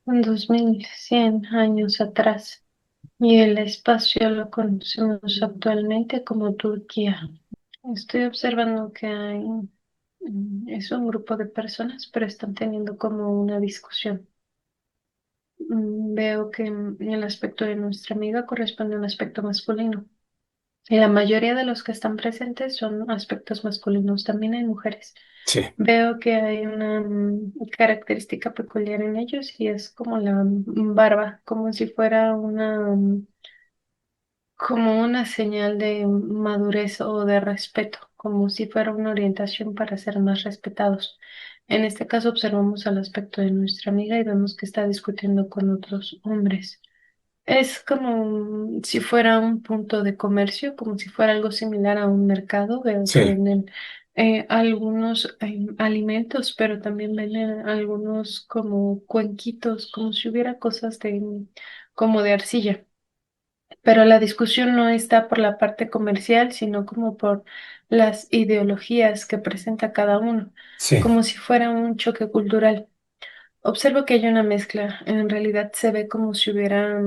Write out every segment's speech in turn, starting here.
2100 años atrás, y el espacio lo conocemos actualmente como Turquía. Estoy observando que es un grupo de personas, pero están teniendo como una discusión. Veo que el aspecto de nuestra amiga corresponde a un aspecto masculino. Y la mayoría de los que están presentes son aspectos masculinos. También hay mujeres. Sí, Veo que hay una característica peculiar en ellos y es como la barba, como si fuera como una señal de madurez o de respeto, como si fuera una orientación para ser más respetados. En este caso observamos al aspecto de nuestra amiga y vemos que está discutiendo con otros hombres. Es como si fuera un punto de comercio, como si fuera algo similar a un mercado. Veo que sí, venden algunos alimentos, pero también venden algunos como cuenquitos, como si hubiera cosas como de arcilla. Pero la discusión no está por la parte comercial, sino como por las ideologías que presenta cada uno, sí, como si fuera un choque cultural. Observo que hay una mezcla. En realidad se ve como si hubiera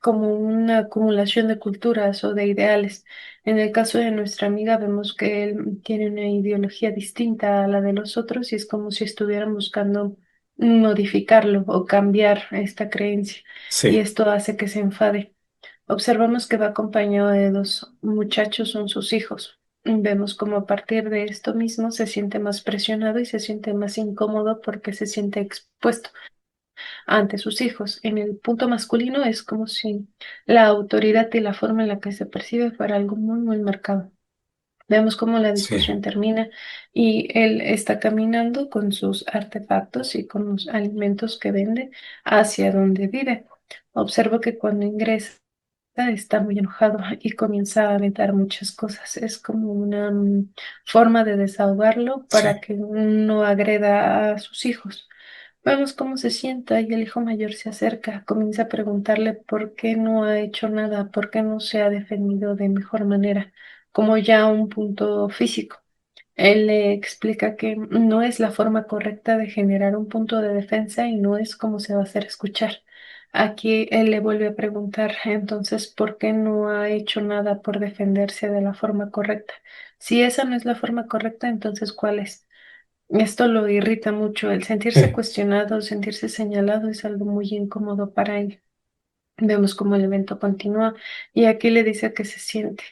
como una acumulación de culturas o de ideales. En el caso de nuestra amiga vemos que él tiene una ideología distinta a la de los otros y es como si estuvieran buscando modificarlo o cambiar esta creencia. Y sí, esto hace que se enfade. Observamos que va acompañado de dos muchachos, son sus hijos. Vemos como a partir de esto mismo se siente más presionado y se siente más incómodo porque se siente expuesto ante sus hijos. En el punto masculino es como si la autoridad y la forma en la que se percibe fuera algo muy, muy marcado. Vemos cómo la sí, discusión termina y él está caminando con sus artefactos y con los alimentos que vende hacia donde vive. Observo que cuando ingresa está muy enojado y comienza a aventar muchas cosas. Es como una forma de desahogarlo sí, para que no agreda a sus hijos. Vemos cómo se sienta y el hijo mayor se acerca, comienza a preguntarle por qué no ha hecho nada, por qué no se ha defendido de mejor manera, como ya un punto físico. Él le explica que no es la forma correcta de generar un punto de defensa y no es como se va a hacer escuchar. Aquí él le vuelve a preguntar, entonces, ¿por qué no ha hecho nada por defenderse de la forma correcta? Si esa no es la forma correcta, entonces, ¿cuál es? Esto lo irrita mucho. El sentirse sí, cuestionado, sentirse señalado es algo muy incómodo para él. Vemos cómo el evento continúa y aquí le dice que se siente,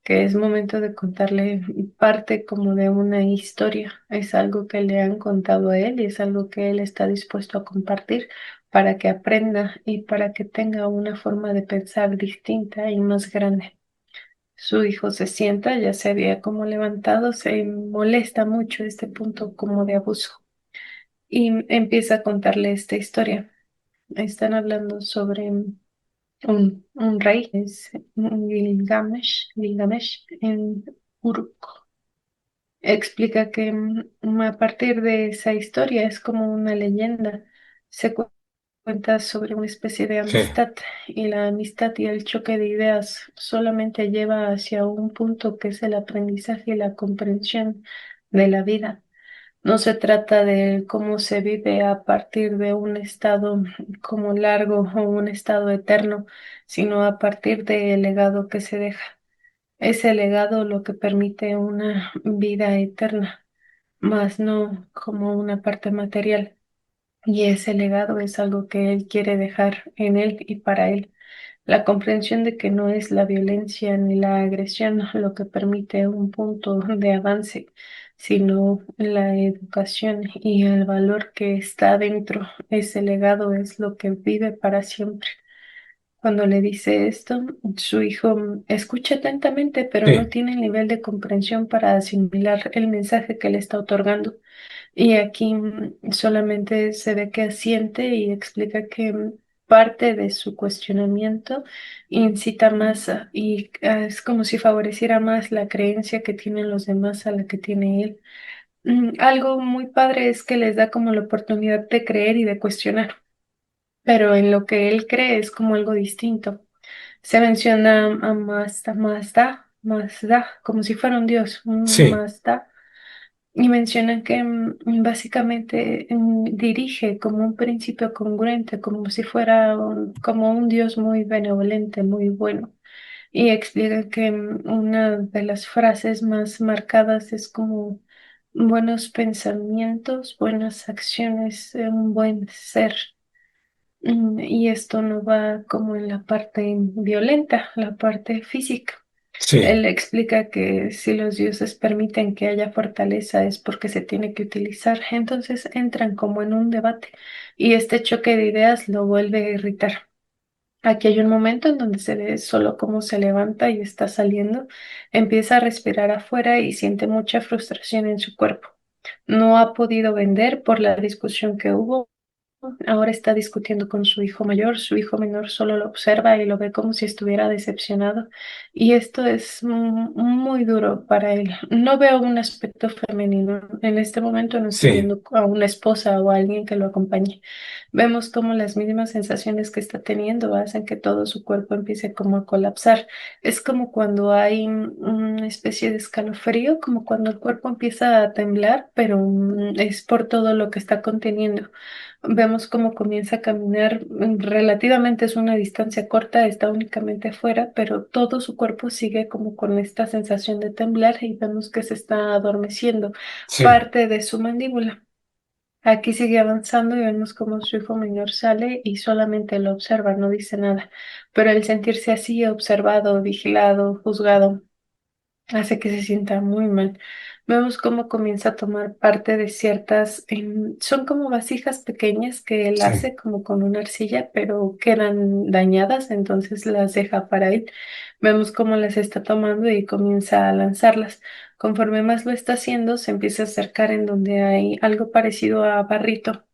que es momento de contarle parte como de una historia. Es algo que le han contado a él y es algo que él está dispuesto a compartir para que aprenda y para que tenga una forma de pensar distinta y más grande. Su hijo se sienta, ya se había como levantado, se molesta mucho este punto como de abuso y empieza a contarle esta historia. Están hablando sobre un rey, es Gilgamesh en Uruk. Explica que a partir de esa historia es como una leyenda. Se cuenta sobre una especie de sí, amistad y la amistad y el choque de ideas solamente lleva hacia un punto que es el aprendizaje y la comprensión de la vida. No se trata de cómo se vive a partir de un estado como largo o un estado eterno, sino a partir del legado que se deja. Ese legado lo que permite una vida eterna, más no como una parte material. Y ese legado es algo que él quiere dejar en él y para él. La comprensión de que no es la violencia ni la agresión lo que permite un punto de avance, sino la educación y el valor que está dentro. Ese legado es lo que vive para siempre. Cuando le dice esto, su hijo escucha atentamente, pero no sí, tiene el nivel de comprensión para asimilar el mensaje que le está otorgando. Y aquí solamente se ve que asiente y explica que parte de su cuestionamiento incita más es como si favoreciera más la creencia que tienen los demás a la que tiene él. Algo muy padre es que les da como la oportunidad de creer y de cuestionar, pero en lo que él cree es como algo distinto. Se menciona a Mazda, como si fuera un dios, un sí, Mazda. Y mencionan que básicamente dirige como un principio congruente, como si fuera como un Dios muy benevolente, muy bueno. Y explican que una de las frases más marcadas es como buenos pensamientos, buenas acciones, un buen ser. Y esto no va como en la parte violenta, la parte física. Sí, Él explica que si los dioses permiten que haya fortaleza es porque se tiene que utilizar. Entonces entran como en un debate y este choque de ideas lo vuelve a irritar. Aquí hay un momento en donde se ve solo cómo se levanta y está saliendo, empieza a respirar afuera y siente mucha frustración en su cuerpo. No ha podido vender por la discusión que hubo. Ahora está discutiendo con su hijo mayor, su hijo menor solo lo observa y lo ve como si estuviera decepcionado. Y esto es muy duro para él. No veo un aspecto femenino. En este momento no estoy sí, viendo a una esposa o a alguien que lo acompañe. Vemos como las mismas sensaciones que está teniendo hacen que todo su cuerpo empiece como a colapsar. Es como cuando hay una especie de escalofrío, como cuando el cuerpo empieza a temblar, pero es por todo lo que está conteniendo. Vemos cómo comienza a caminar, relativamente es una distancia corta, está únicamente afuera, pero todo su cuerpo sigue como con esta sensación de temblar y vemos que se está adormeciendo sí, parte de su mandíbula. Aquí sigue avanzando y vemos cómo su hijo menor sale y solamente lo observa, no dice nada, pero el sentirse así, observado, vigilado, juzgado, hace que se sienta muy mal. Vemos cómo comienza a tomar parte de ciertas, son como vasijas pequeñas que él sí, hace como con una arcilla, pero quedan dañadas, entonces las deja para él. Vemos cómo las está tomando y comienza a lanzarlas. Conforme más lo está haciendo, se empieza a acercar en donde hay algo parecido a barrito.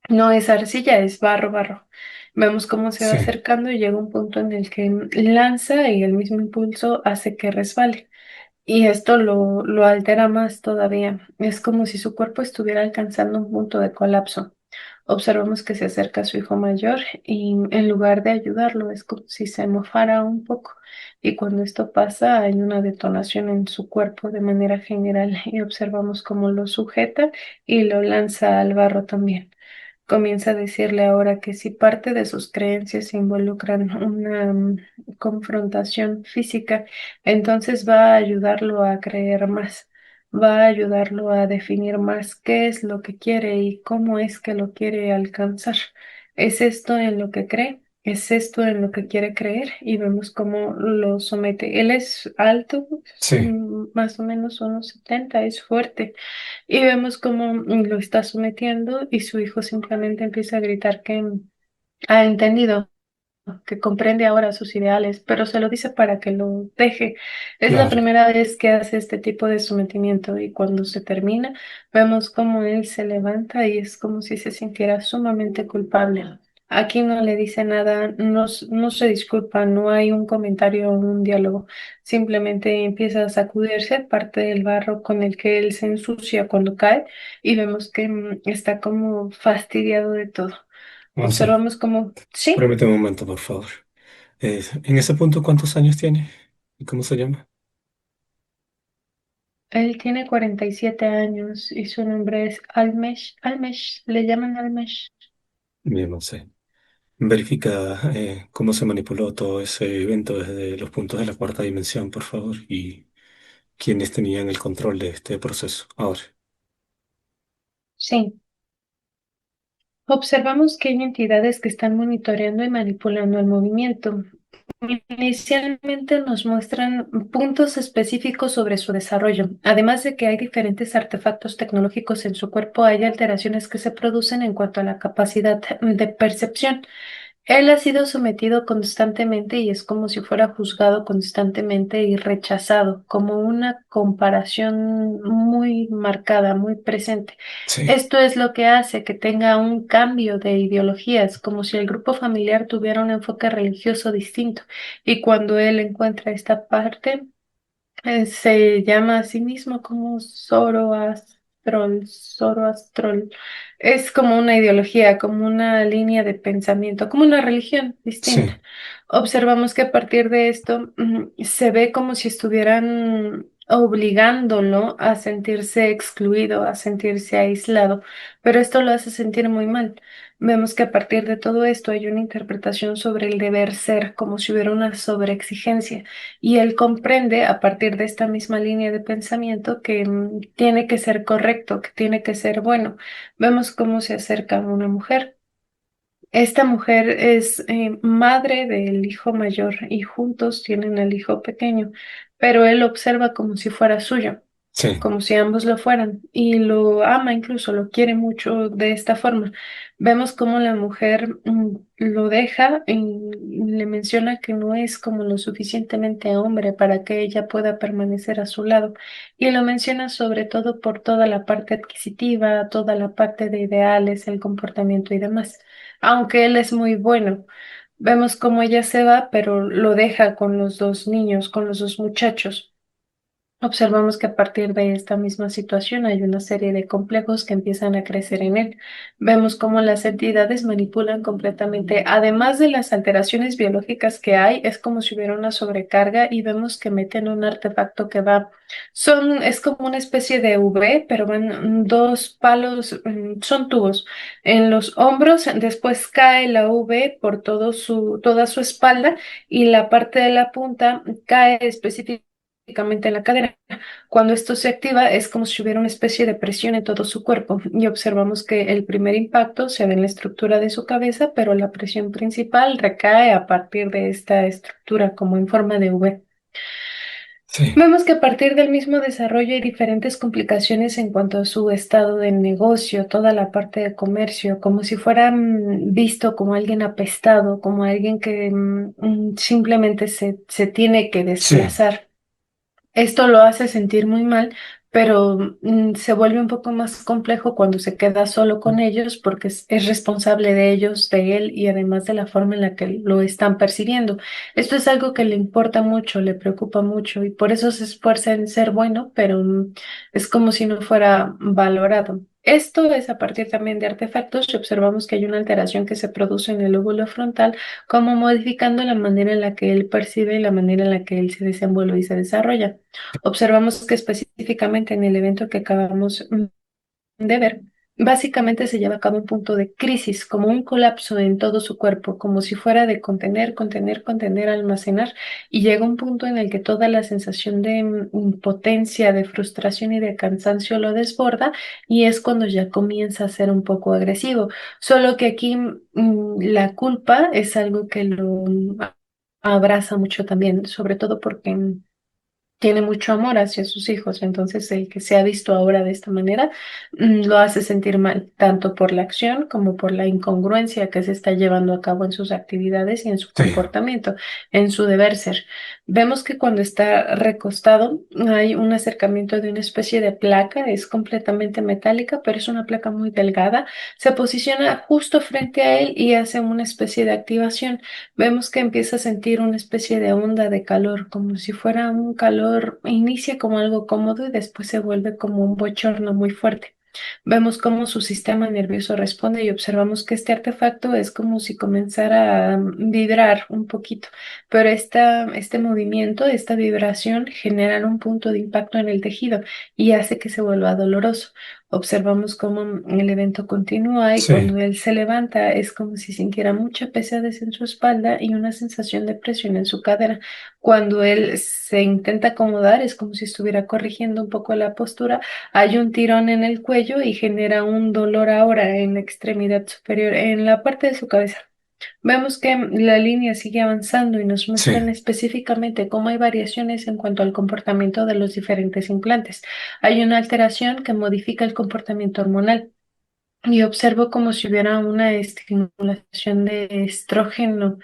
No es arcilla, es barro, barro. Vemos cómo se va sí, acercando y llega un punto en el que lanza y el mismo impulso hace que resbale. Y esto lo altera más todavía. Es como si su cuerpo estuviera alcanzando un punto de colapso. Observamos que se acerca a su hijo mayor y en lugar de ayudarlo es como si se mofara un poco. Y cuando esto pasa hay una detonación en su cuerpo de manera general y observamos cómo lo sujeta y lo lanza al barro también. Comienza a decirle ahora que si parte de sus creencias involucran una confrontación física, entonces va a ayudarlo a creer más, va a ayudarlo a definir más qué es lo que quiere y cómo es que lo quiere alcanzar. ¿Es esto en lo que cree? ¿Es esto en lo que quiere creer? Y vemos cómo lo somete. Él es alto, sí. más o menos unos 70, es fuerte. Y vemos cómo lo está sometiendo y su hijo simplemente empieza a gritar que ha entendido, que comprende ahora sus ideales, pero se lo dice para que lo deje. Es la Claro. primera vez que hace este tipo de sometimiento y cuando se termina, vemos cómo él se levanta y es como si se sintiera sumamente culpable. Aquí no le dice nada, no, no se disculpa, no hay un comentario o un diálogo. Simplemente empieza a sacudirse parte del barro con el que él se ensucia cuando cae y vemos que está como fastidiado de todo. Once, Observamos como, sí. permíteme un momento, por favor. En ese punto, ¿cuántos años tiene? ¿Y cómo se llama? Él tiene 47 años y su nombre es Almesh. Almesh, le llaman Almesh. Bien, no sé. Verifica cómo se manipuló todo ese evento desde los puntos de la cuarta dimensión, por favor, y quiénes tenían el control de este proceso. Ahora, Sí. Observamos que hay entidades que están monitoreando y manipulando el movimiento. Inicialmente nos muestran puntos específicos sobre su desarrollo. Además de que hay diferentes artefactos tecnológicos en su cuerpo, hay alteraciones que se producen en cuanto a la capacidad de percepción. Él ha sido sometido constantemente y es como si fuera juzgado constantemente y rechazado, como una comparación muy marcada, muy presente. sí, Esto es lo que hace que tenga un cambio de ideologías, como si el grupo familiar tuviera un enfoque religioso distinto. Y cuando él encuentra esta parte, se llama a sí mismo como Zoroastrol, Zoroastrol. Es como una ideología, como una línea de pensamiento, como una religión distinta. sí, Observamos que a partir de esto se ve como si estuvieran obligándolo a sentirse excluido, a sentirse aislado, pero esto lo hace sentir muy mal. Vemos que a partir de todo esto hay una interpretación sobre el deber ser, como si hubiera una sobreexigencia, y él comprende a partir de esta misma línea de pensamiento que tiene que ser correcto, que tiene que ser bueno. Vemos cómo se acerca a una mujer. Esta mujer es madre del hijo mayor y juntos tienen al hijo pequeño, pero él observa como si fuera suyo, sí, como si ambos lo fueran, y lo ama incluso, lo quiere mucho de esta forma. Vemos cómo la mujer lo deja y le menciona que no es como lo suficientemente hombre para que ella pueda permanecer a su lado, y lo menciona sobre todo por toda la parte adquisitiva, toda la parte de ideales, el comportamiento y demás. Aunque él es muy bueno, vemos cómo ella se va, pero lo deja con los dos niños, con los dos muchachos. Observamos que a partir de esta misma situación hay una serie de complejos que empiezan a crecer en él. Vemos cómo las entidades manipulan completamente, además de las alteraciones biológicas que hay, es como si hubiera una sobrecarga y vemos que meten un artefacto que va, es como una especie de V, pero van dos palos, son tubos en los hombros, después cae la V por toda su espalda y la parte de la punta cae específicamente en la cadera. Cuando esto se activa es como si hubiera una especie de presión en todo su cuerpo y observamos que el primer impacto se da en la estructura de su cabeza, pero la presión principal recae a partir de esta estructura como en forma de V. sí, Vemos que a partir del mismo desarrollo hay diferentes complicaciones en cuanto a su estado de negocio, toda la parte de comercio, como si fuera visto como alguien apestado, como alguien que simplemente se tiene que sí, desplazar. Esto lo hace sentir muy mal, pero se vuelve un poco más complejo cuando se queda solo con ellos porque es responsable de ellos, de él y además de la forma en la que lo están percibiendo. Esto es algo que le importa mucho, le preocupa mucho y por eso se esfuerza en ser bueno, pero es como si no fuera valorado. Esto es a partir también de artefactos y observamos que hay una alteración que se produce en el lóbulo frontal, como modificando la manera en la que él percibe y la manera en la que él se desenvuelve y se desarrolla. Observamos que específicamente en el evento que acabamos de ver, básicamente se lleva a cabo un punto de crisis, como un colapso en todo su cuerpo, como si fuera de contener, contener, contener, almacenar, y llega un punto en el que toda la sensación de impotencia, de frustración y de cansancio lo desborda, y es cuando ya comienza a ser un poco agresivo. Solo que aquí la culpa es algo que lo abraza mucho también, sobre todo porque tiene mucho amor hacia sus hijos, entonces el que se ha visto ahora de esta manera lo hace sentir mal, tanto por la acción como por la incongruencia que se está llevando a cabo en sus actividades y en su sí, comportamiento, en su deber ser. Vemos que cuando está recostado hay un acercamiento de una especie de placa, es completamente metálica, pero es una placa muy delgada, se posiciona justo frente a él y hace una especie de activación. Vemos que empieza a sentir una especie de onda de calor, como si fuera un calor, inicia como algo cómodo y después se vuelve como un bochorno muy fuerte. Vemos cómo su sistema nervioso responde y observamos que este artefacto es como si comenzara a vibrar un poquito, pero este movimiento, esta vibración genera un punto de impacto en el tejido y hace que se vuelva doloroso. Observamos cómo el evento continúa y sí, cuando él se levanta es como si sintiera mucha pesadez en su espalda y una sensación de presión en su cadera. Cuando él se intenta acomodar es como si estuviera corrigiendo un poco la postura. Hay un tirón en el cuello y genera un dolor ahora en la extremidad superior, en la parte de su cabeza. Vemos que la línea sigue avanzando y nos sí, muestran específicamente cómo hay variaciones en cuanto al comportamiento de los diferentes implantes. Hay una alteración que modifica el comportamiento hormonal. Y observo como si hubiera una estimulación de estrógeno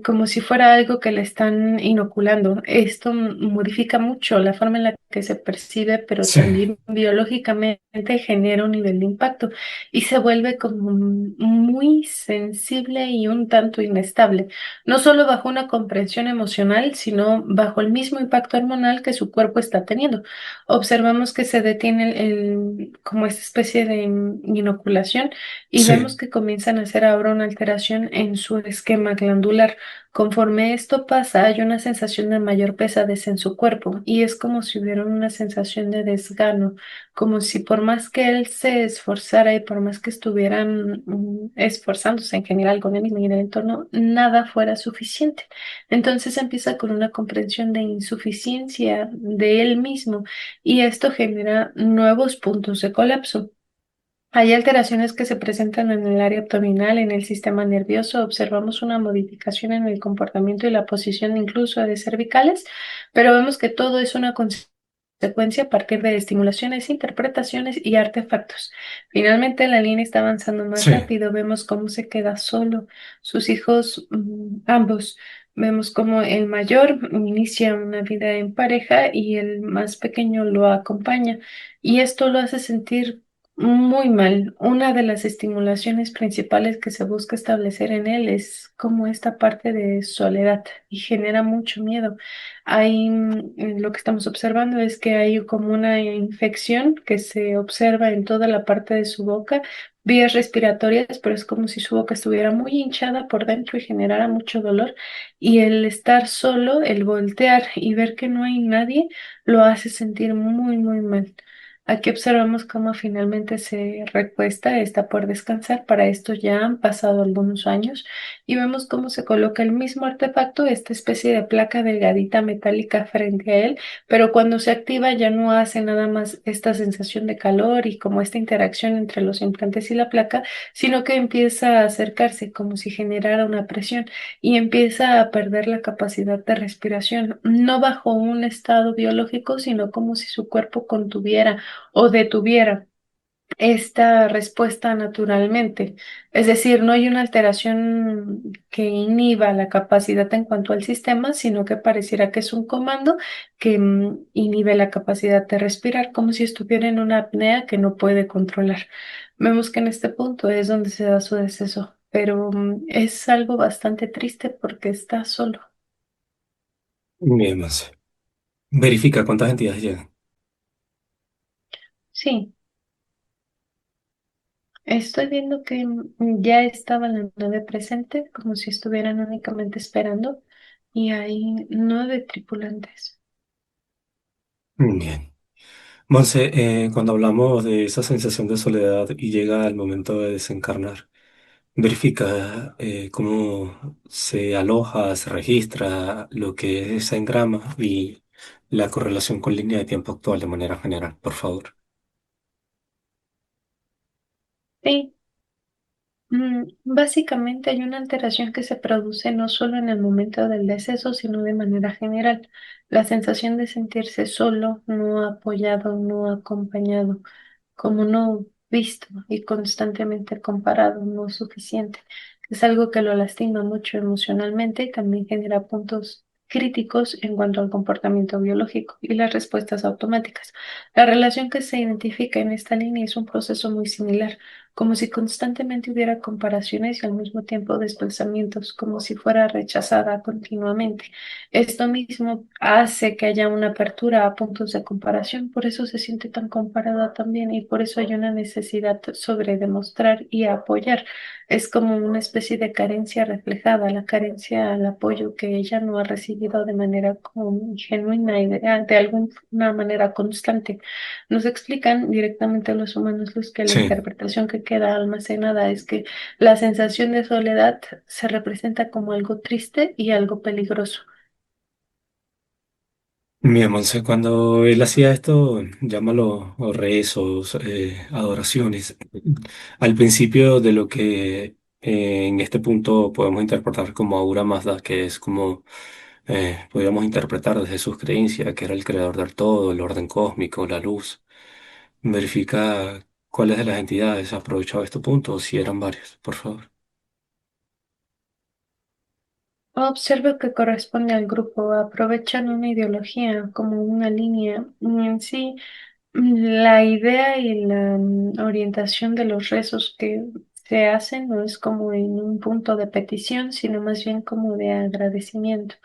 como si fuera algo que le están inoculando. Esto modifica mucho la forma en la que se percibe, pero sí, también biológicamente genera un nivel de impacto y se vuelve como muy sensible y un tanto inestable, no solo bajo una comprensión emocional, sino bajo el mismo impacto hormonal que su cuerpo está teniendo. Observamos que se detiene como esta especie de inoculación y vemos sí, que comienzan a hacer ahora una alteración en su esquema glandular. Conforme esto pasa, hay una sensación de mayor pesadez en su cuerpo y es como si hubiera una sensación de desgano, como si por más que él se esforzara y por más que estuvieran esforzándose en general con él mismo y en el entorno, nada fuera suficiente. Entonces empieza con una comprensión de insuficiencia de él mismo y esto genera nuevos puntos de colapso. Hay alteraciones que se presentan en el área abdominal, en el sistema nervioso. Observamos una modificación en el comportamiento y la posición incluso de cervicales, pero vemos que todo es una consecuencia a partir de estimulaciones, interpretaciones y artefactos. Finalmente, la línea está avanzando más Sí, rápido. Vemos cómo se queda solo. Sus hijos, ambos. Vemos cómo el mayor inicia una vida en pareja y el más pequeño lo acompaña. Y esto lo hace sentir muy mal. Una de las estimulaciones principales que se busca establecer en él es como esta parte de soledad y genera mucho miedo. Lo que estamos observando es que hay como una infección que se observa en toda la parte de su boca, vías respiratorias, pero es como si su boca estuviera muy hinchada por dentro y generara mucho dolor. Y el estar solo, el voltear y ver que no hay nadie, lo hace sentir muy, muy mal. Aquí observamos cómo finalmente se recuesta, está por descansar. Para esto ya han pasado algunos años y vemos cómo se coloca el mismo artefacto, esta especie de placa delgadita metálica frente a él, pero cuando se activa ya no hace nada más esta sensación de calor y como esta interacción entre los implantes y la placa, sino que empieza a acercarse como si generara una presión y empieza a perder la capacidad de respiración, no bajo un estado biológico, sino como si su cuerpo contuviera o detuviera esta respuesta naturalmente. Es decir, no hay una alteración que inhiba la capacidad en cuanto al sistema, sino que pareciera que es un comando que inhibe la capacidad de respirar, como si estuviera en una apnea que no puede controlar. Vemos que en este punto es donde se da su deceso, pero es algo bastante triste porque está solo. bien, Monse. Verifica cuántas entidades llegan. Sí. Estoy viendo que ya estaba la nave presente, como si estuvieran únicamente esperando, y hay 9 tripulantes. Bien. Monse, cuando hablamos de esa sensación de soledad y llega el momento de desencarnar, verifica cómo se aloja, se registra lo que es esa engrama y la correlación con línea de tiempo actual de manera general, por favor. Sí, básicamente hay una alteración que se produce no solo en el momento del deceso, sino de manera general. La sensación de sentirse solo, no apoyado, no acompañado, como no visto y constantemente comparado, no suficiente. Es algo que lo lastima mucho emocionalmente y también genera puntos críticos en cuanto al comportamiento biológico y las respuestas automáticas. La relación que se identifica en esta línea es un proceso muy similar, como si constantemente hubiera comparaciones y al mismo tiempo desplazamientos, como si fuera rechazada continuamente. Esto mismo hace que haya una apertura a puntos de comparación, por eso se siente tan comparada también y por eso hay una necesidad sobre demostrar y apoyar. Es como una especie de carencia reflejada, la carencia al apoyo que ella no ha recibido de manera como genuina y de alguna manera constante. Nos explican directamente a los humanos los que la Sí. interpretación que queda almacenada es que la sensación de soledad se representa como algo triste y algo peligroso. Bien, Monse, cuando él hacía esto, llámalo o rezos, adoraciones, al principio de lo que en este punto podemos interpretar como Ahura Mazda, que es como podríamos interpretar desde sus creencias, que era el creador del todo, el orden cósmico, la luz. Verifica cuáles de las entidades aprovechaba este punto, o si eran varias, por favor. Observo que corresponde al grupo, aprovechan una ideología como una línea. Y en sí, la idea y la orientación de los rezos que se hacen no es como en un punto de petición, sino más bien como de agradecimiento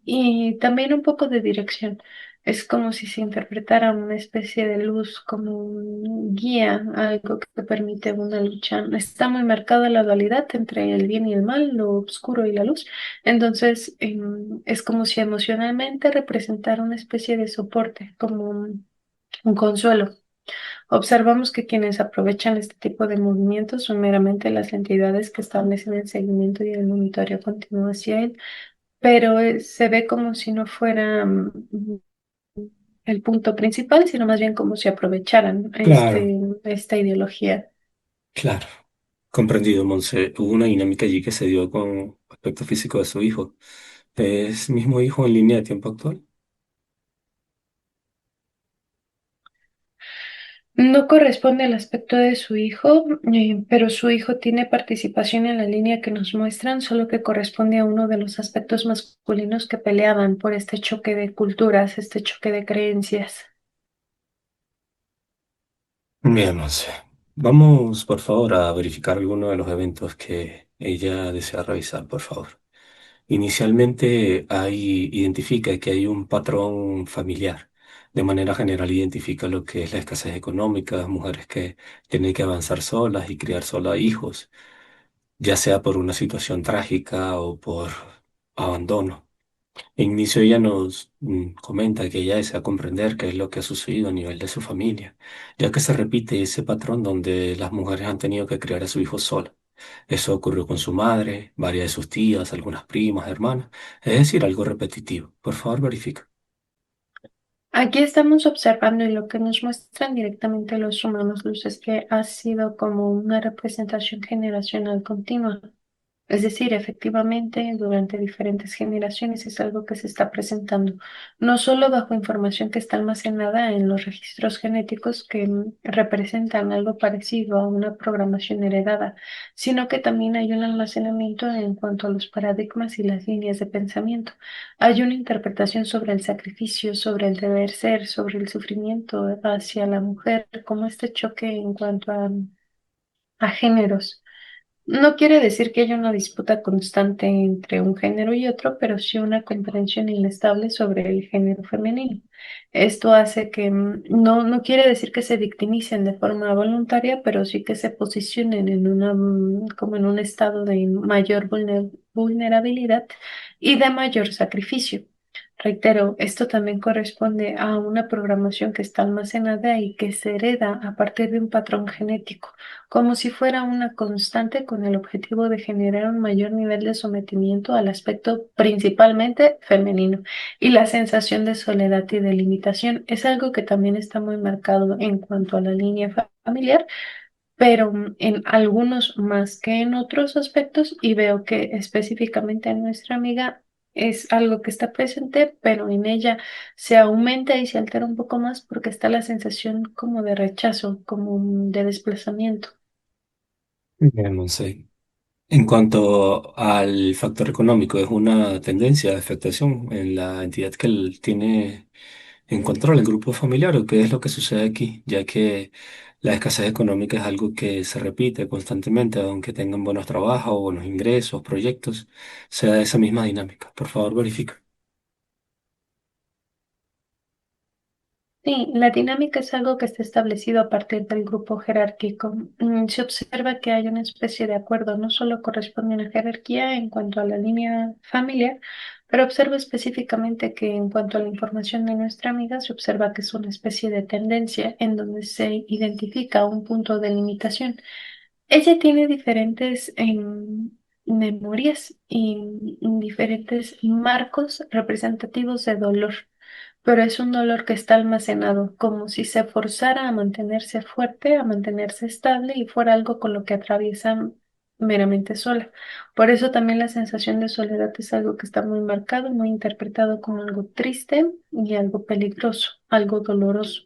y también un poco de dirección. Es como si se interpretara una especie de luz como un guía, algo que permite una lucha. Está muy marcada la dualidad entre el bien y el mal, lo oscuro y la luz. Entonces, es como si emocionalmente representara una especie de soporte, como un consuelo. Observamos que quienes aprovechan este tipo de movimientos son meramente las entidades que establecen el seguimiento y el monitoreo continuo hacia él, pero se ve como si no fuera el punto principal, sino más bien como si aprovecharan Claro, esta ideología. claro. Comprendido, Monse. Hubo una dinámica allí que se dio con aspecto físico de su hijo. ¿Es mismo hijo en línea de tiempo actual? No corresponde al aspecto de su hijo, pero su hijo tiene participación en la línea que nos muestran, solo que corresponde a uno de los aspectos masculinos que peleaban por este choque de culturas, este choque de creencias. Bien, Monse. Vamos, por favor, a verificar alguno de los eventos que ella desea revisar, por favor. Inicialmente, identifica que hay un patrón familiar. De manera general, identifica lo que es la escasez económica, mujeres que tienen que avanzar solas y criar solas hijos, ya sea por una situación trágica o por abandono. En inicio ella nos comenta que ella desea comprender qué es lo que ha sucedido a nivel de su familia, ya que se repite ese patrón donde las mujeres han tenido que criar a su hijo sola. Eso ocurrió con su madre, varias de sus tías, algunas primas, hermanas, es decir, algo repetitivo. Por favor, verifica. Aquí estamos observando y lo que nos muestran directamente los humanos, Luz, es que ha sido como una representación generacional continua. Es decir, efectivamente, durante diferentes generaciones es algo que se está presentando, no solo bajo información que está almacenada en los registros genéticos que representan algo parecido a una programación heredada, sino que también hay un almacenamiento en cuanto a los paradigmas y las líneas de pensamiento. Hay una interpretación sobre el sacrificio, sobre el deber ser, sobre el sufrimiento hacia la mujer, como este choque en cuanto a géneros. No quiere decir que haya una disputa constante entre un género y otro, pero sí una comprensión inestable sobre el género femenino. Esto hace que no quiere decir que se victimicen de forma voluntaria, pero sí que se posicionen en como en un estado de mayor vulnerabilidad y de mayor sacrificio. Reitero, esto también corresponde a una programación que está almacenada y que se hereda a partir de un patrón genético como si fuera una constante con el objetivo de generar un mayor nivel de sometimiento al aspecto principalmente femenino. Y la sensación de soledad y de limitación es algo que también está muy marcado en cuanto a la línea familiar, pero en algunos más que en otros aspectos, y veo que específicamente en nuestra amiga es algo que está presente, pero en ella se aumenta y se altera un poco más porque está la sensación como de rechazo, como de desplazamiento. Bien, Monse. En cuanto al factor económico, es una tendencia de afectación en la entidad que tiene en control el grupo familiar o qué es lo que sucede aquí, ya que la escasez económica es algo que se repite constantemente, aunque tengan buenos trabajos o buenos ingresos, proyectos, se da esa misma dinámica. Por favor, verifica. Sí, la dinámica es algo que está establecido a partir del grupo jerárquico. Se observa que hay una especie de acuerdo, no solo corresponde a una jerarquía en cuanto a la línea familiar, pero observo específicamente que en cuanto a la información de nuestra amiga, se observa que es una especie de tendencia en donde se identifica un punto de limitación. Ella tiene diferentes memorias y diferentes marcos representativos de dolor, pero es un dolor que está almacenado, como si se forzara a mantenerse fuerte, a mantenerse estable y fuera algo con lo que atraviesa meramente sola. Por eso también la sensación de soledad es algo que está muy marcado, muy interpretado como algo triste y algo peligroso, algo doloroso.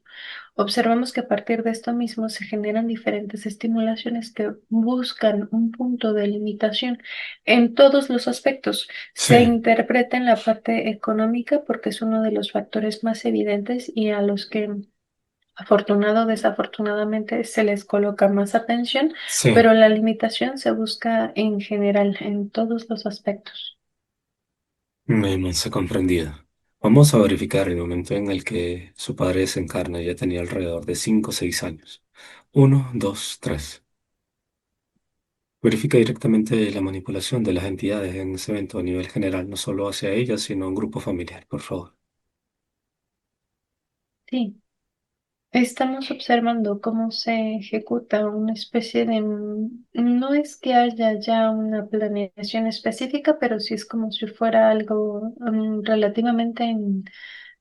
Observamos que a partir de esto mismo se generan diferentes estimulaciones que buscan un punto de limitación en todos los aspectos. Sí, Se interpreta en la parte económica porque es uno de los factores más evidentes y a los que afortunado o desafortunadamente se les coloca más atención, sí, pero la limitación se busca en general en todos los aspectos. me hemos comprendido. Vamos a verificar el momento en el que su padre desencarna. Ya tenía alrededor de 5 o 6 años. Uno, dos, tres. Verifica directamente la manipulación de las entidades en ese evento a nivel general, no solo hacia ellas, sino a un grupo familiar, por favor. Sí. Estamos observando cómo se ejecuta una especie de... No es que haya ya una planeación específica, pero sí es como si fuera algo relativamente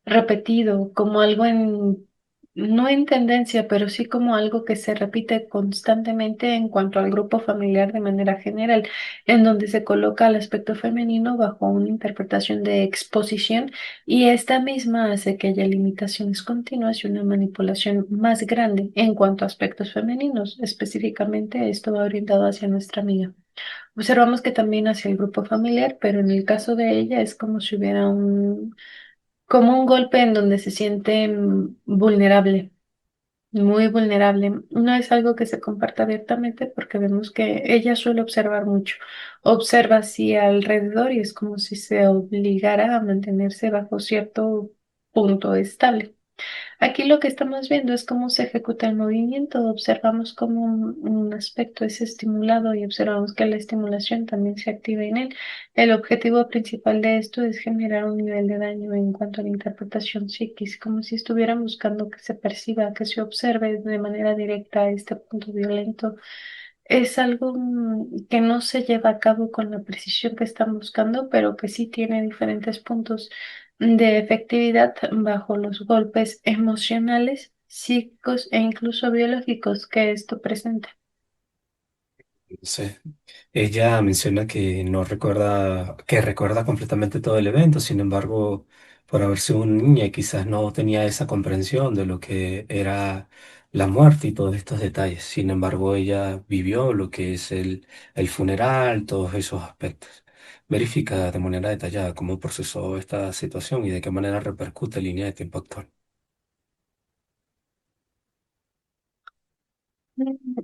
repetido, como algo en... No en tendencia, pero sí como algo que se repite constantemente en cuanto al grupo familiar de manera general, en donde se coloca al aspecto femenino bajo una interpretación de exposición y esta misma hace que haya limitaciones continuas y una manipulación más grande en cuanto a aspectos femeninos. Específicamente, esto va orientado hacia nuestra amiga. Observamos que también hacia el grupo familiar, pero en el caso de ella es como si hubiera como un golpe en donde se siente vulnerable. Muy vulnerable. No es algo que se comparta abiertamente porque vemos que ella suele observar mucho. Observa hacia alrededor y es como si se obligara a mantenerse bajo cierto punto estable. Aquí lo que estamos viendo es cómo se ejecuta el movimiento. Observamos cómo un aspecto es estimulado y observamos que la estimulación también se activa en él. El objetivo principal de esto es generar un nivel de daño en cuanto a la interpretación psíquica, como si estuvieran buscando que se perciba, que se observe de manera directa este punto violento. Es algo que no se lleva a cabo con la precisión que están buscando, pero que sí tiene diferentes puntos de efectividad bajo los golpes emocionales, psíquicos e incluso biológicos que esto presenta. Sí. Ella menciona que no recuerda, que recuerda completamente todo el evento, sin embargo, por haber sido una niña, quizás no tenía esa comprensión de lo que era la muerte y todos estos detalles. Sin embargo, ella vivió lo que es el funeral, todos esos aspectos. Verifica de manera detallada cómo procesó esta situación y de qué manera repercute en línea de tiempo actual.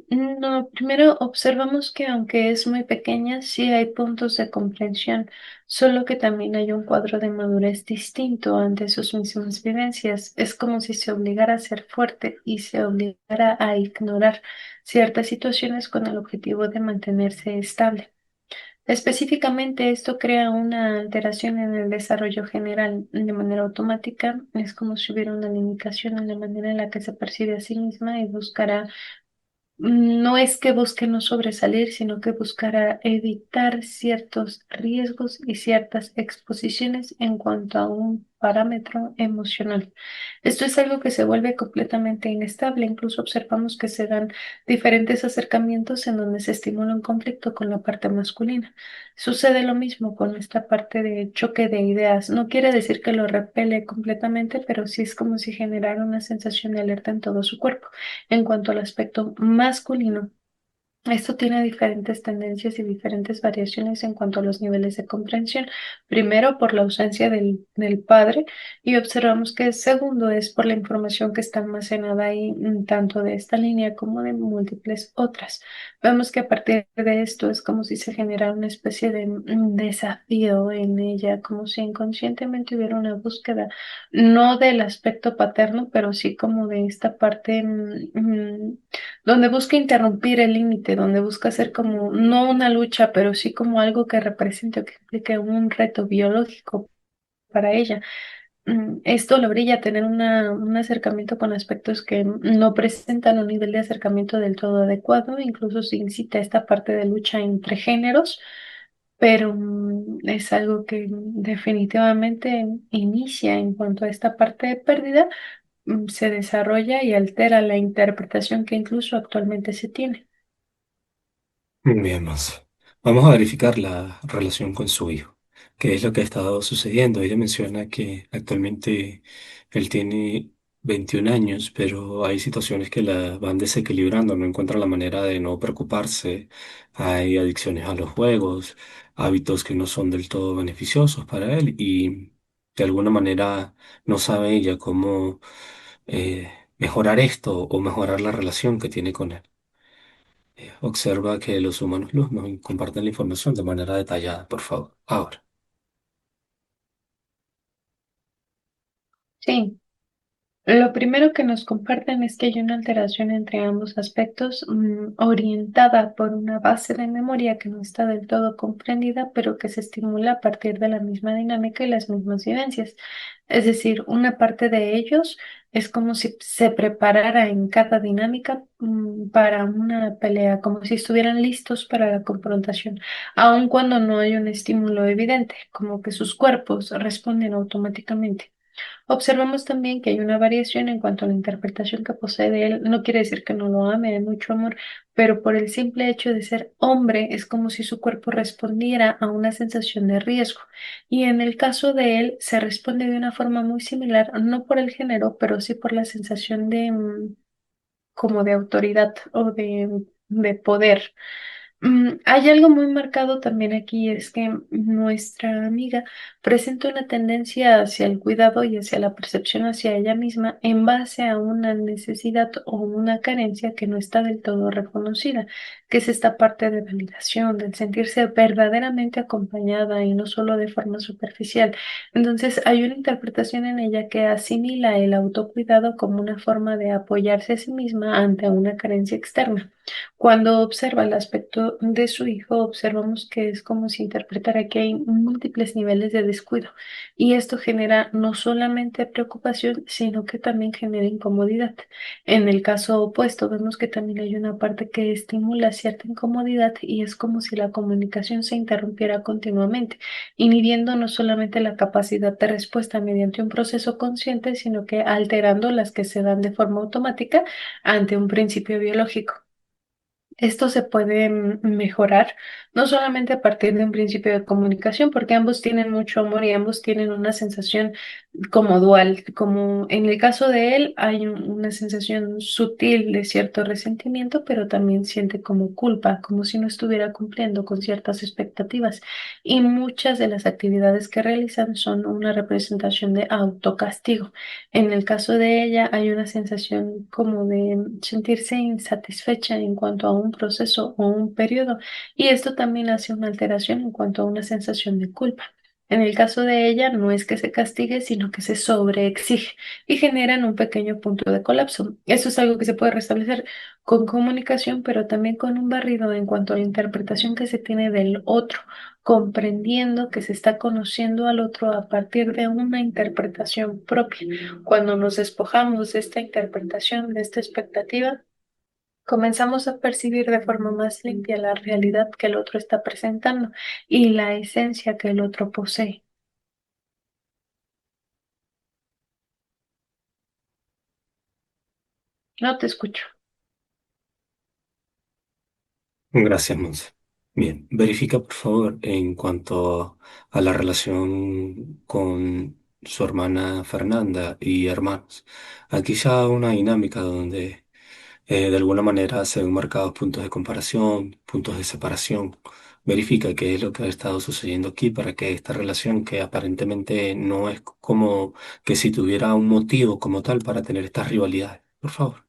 No, primero observamos que aunque es muy pequeña, sí hay puntos de comprensión, solo que también hay un cuadro de madurez distinto ante sus mismas vivencias. Es como si se obligara a ser fuerte y se obligara a ignorar ciertas situaciones con el objetivo de mantenerse estable. Específicamente, esto crea una alteración en el desarrollo general de manera automática. Es como si hubiera una limitación en la manera en la que se percibe a sí misma y buscará no es que busque no sobresalir, sino que buscará evitar ciertos riesgos y ciertas exposiciones en cuanto a un parámetro emocional. Esto es algo que se vuelve completamente inestable. Incluso observamos que se dan diferentes acercamientos en donde se estimula un conflicto con la parte masculina. Sucede lo mismo con esta parte de choque de ideas. No quiere decir que lo repele completamente, pero sí es como si generara una sensación de alerta en todo su cuerpo. En cuanto al aspecto masculino, esto tiene diferentes tendencias y diferentes variaciones en cuanto a los niveles de comprensión. Primero, por la ausencia del padre y observamos que segundo es por la información que está almacenada ahí, tanto de esta línea como de múltiples otras. Vemos que a partir de esto es como si se generara una especie de desafío en ella, como si inconscientemente hubiera una búsqueda, no del aspecto paterno, pero sí como de esta parte donde busca interrumpir el límite, donde busca hacer como, no una lucha, pero sí como algo que represente o que implique un reto biológico para ella. Esto lo brilla tener un acercamiento con aspectos que no presentan un nivel de acercamiento del todo adecuado, incluso se incita esta parte de lucha entre géneros, pero es algo que definitivamente inicia en cuanto a esta parte de pérdida se desarrolla y altera la interpretación que incluso actualmente se tiene. Bien, vamos a verificar la relación con su hijo. ¿Qué es lo que ha estado sucediendo? Ella menciona que actualmente él tiene 21 años, pero hay situaciones que la van desequilibrando, no encuentra la manera de no preocuparse. Hay adicciones a los juegos, hábitos que no son del todo beneficiosos para él y de alguna manera no sabe ella cómo mejorar esto o mejorar la relación que tiene con él. Observa que los humanos luz nos comparten la información de manera detallada, por favor. Ahora. Sí. Lo primero que nos comparten es que hay una alteración entre ambos aspectos, orientada por una base de memoria que no está del todo comprendida, pero que se estimula a partir de la misma dinámica y las mismas vivencias. Es decir, una parte de ellos es como si se preparara en cada dinámica, para una pelea, como si estuvieran listos para la confrontación, aun cuando no hay un estímulo evidente, como que sus cuerpos responden automáticamente. Observamos también que hay una variación en cuanto a la interpretación que posee de él. No quiere decir que no lo ame, hay mucho amor, pero por el simple hecho de ser hombre es como si su cuerpo respondiera a una sensación de riesgo. Y en el caso de él se responde de una forma muy similar, no por el género, pero sí por la sensación de, como de autoridad o de poder. Hay algo muy marcado también aquí, es que nuestra amiga presenta una tendencia hacia el cuidado y hacia la percepción hacia ella misma en base a una necesidad o una carencia que no está del todo reconocida, que es esta parte de validación, del sentirse verdaderamente acompañada y no solo de forma superficial. Entonces, hay una interpretación en ella que asimila el autocuidado como una forma de apoyarse a sí misma ante una carencia externa. Cuando observa el aspecto de su hijo, observamos que es como si interpretara que hay múltiples niveles de descuido y esto genera no solamente preocupación, sino que también genera incomodidad. En el caso opuesto, vemos que también hay una parte que estimula cierta incomodidad y es como si la comunicación se interrumpiera continuamente, inhibiendo no solamente la capacidad de respuesta mediante un proceso consciente, sino que alterando las que se dan de forma automática ante un principio biológico. Esto se puede mejorar no solamente a partir de un principio de comunicación, porque ambos tienen mucho amor y ambos tienen una sensación como dual, como en el caso de él hay una sensación sutil de cierto resentimiento, pero también siente como culpa, como si no estuviera cumpliendo con ciertas expectativas. Y muchas de las actividades que realizan son una representación de autocastigo. En el caso de ella hay una sensación como de sentirse insatisfecha en cuanto a un proceso o un periodo, y esto también hace una alteración en cuanto a una sensación de culpa. En el caso de ella no es que se castigue, sino que se sobreexige y generan un pequeño punto de colapso. Eso es algo que se puede restablecer con comunicación, pero también con un barrido en cuanto a la interpretación que se tiene del otro, comprendiendo que se está conociendo al otro a partir de una interpretación propia. Cuando nos despojamos de esta interpretación, de esta expectativa, comenzamos a percibir de forma más limpia la realidad que el otro está presentando y la esencia que el otro posee. No te escucho. Gracias, Monse. Bien, verifica por favor en cuanto a la relación con su hermana Fernanda y hermanos. Aquí ya una dinámica donde de alguna manera se ven marcados puntos de comparación, puntos de separación. Verifica qué es lo que ha estado sucediendo aquí para que esta relación, que aparentemente no es como que si tuviera un motivo como tal para tener estas rivalidades. Por favor.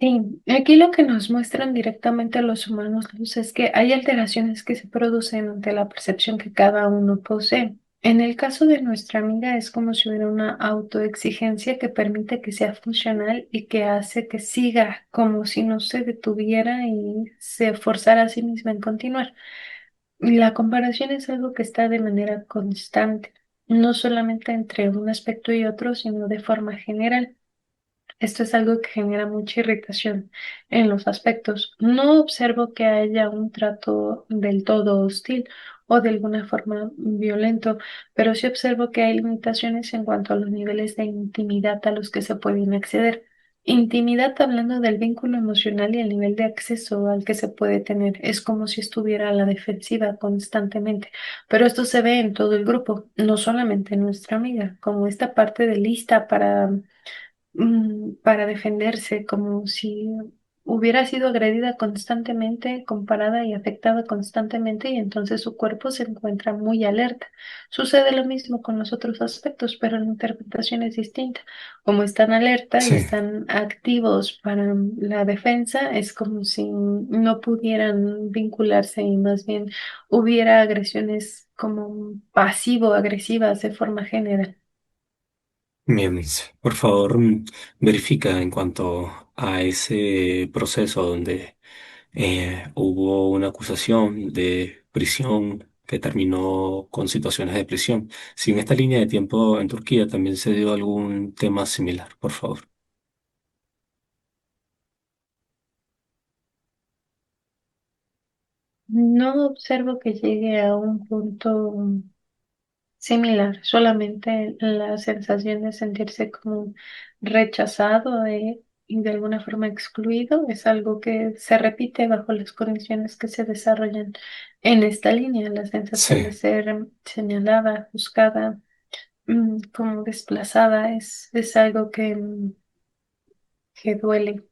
Sí, aquí lo que nos muestran directamente los humanos, Luz, es que hay alteraciones que se producen ante la percepción que cada uno posee. En el caso de nuestra amiga es como si hubiera una autoexigencia que permite que sea funcional y que hace que siga como si no se detuviera y se forzara a sí misma en continuar. La comparación es algo que está de manera constante, no solamente entre un aspecto y otro, sino de forma general. Esto es algo que genera mucha irritación en los aspectos. No observo que haya un trato del todo hostil o de alguna forma violento, pero sí observo que hay limitaciones en cuanto a los niveles de intimidad a los que se pueden acceder. Intimidad hablando del vínculo emocional y el nivel de acceso al que se puede tener. Es como si estuviera a la defensiva constantemente. Pero esto se ve en todo el grupo, no solamente en nuestra amiga, como esta parte de lista para defenderse, como si hubiera sido agredida constantemente, comparada y afectada constantemente, y entonces su cuerpo se encuentra muy alerta. Sucede lo mismo con los otros aspectos, pero la interpretación es distinta. Como están alerta y Sí, están activos para la defensa, es como si no pudieran vincularse y más bien hubiera agresiones como pasivo-agresivas de forma general. bien, por favor, verifica en cuanto a ese proceso donde hubo una acusación de prisión que terminó con situaciones de prisión. Si en esta línea de tiempo en Turquía también se dio algún tema similar, por favor. No observo que llegue a un punto similar, solamente la sensación de sentirse como rechazado y de alguna forma excluido es algo que se repite bajo las condiciones que se desarrollan en esta línea. La Sí, sensación de ser señalada, juzgada, como desplazada es algo que duele.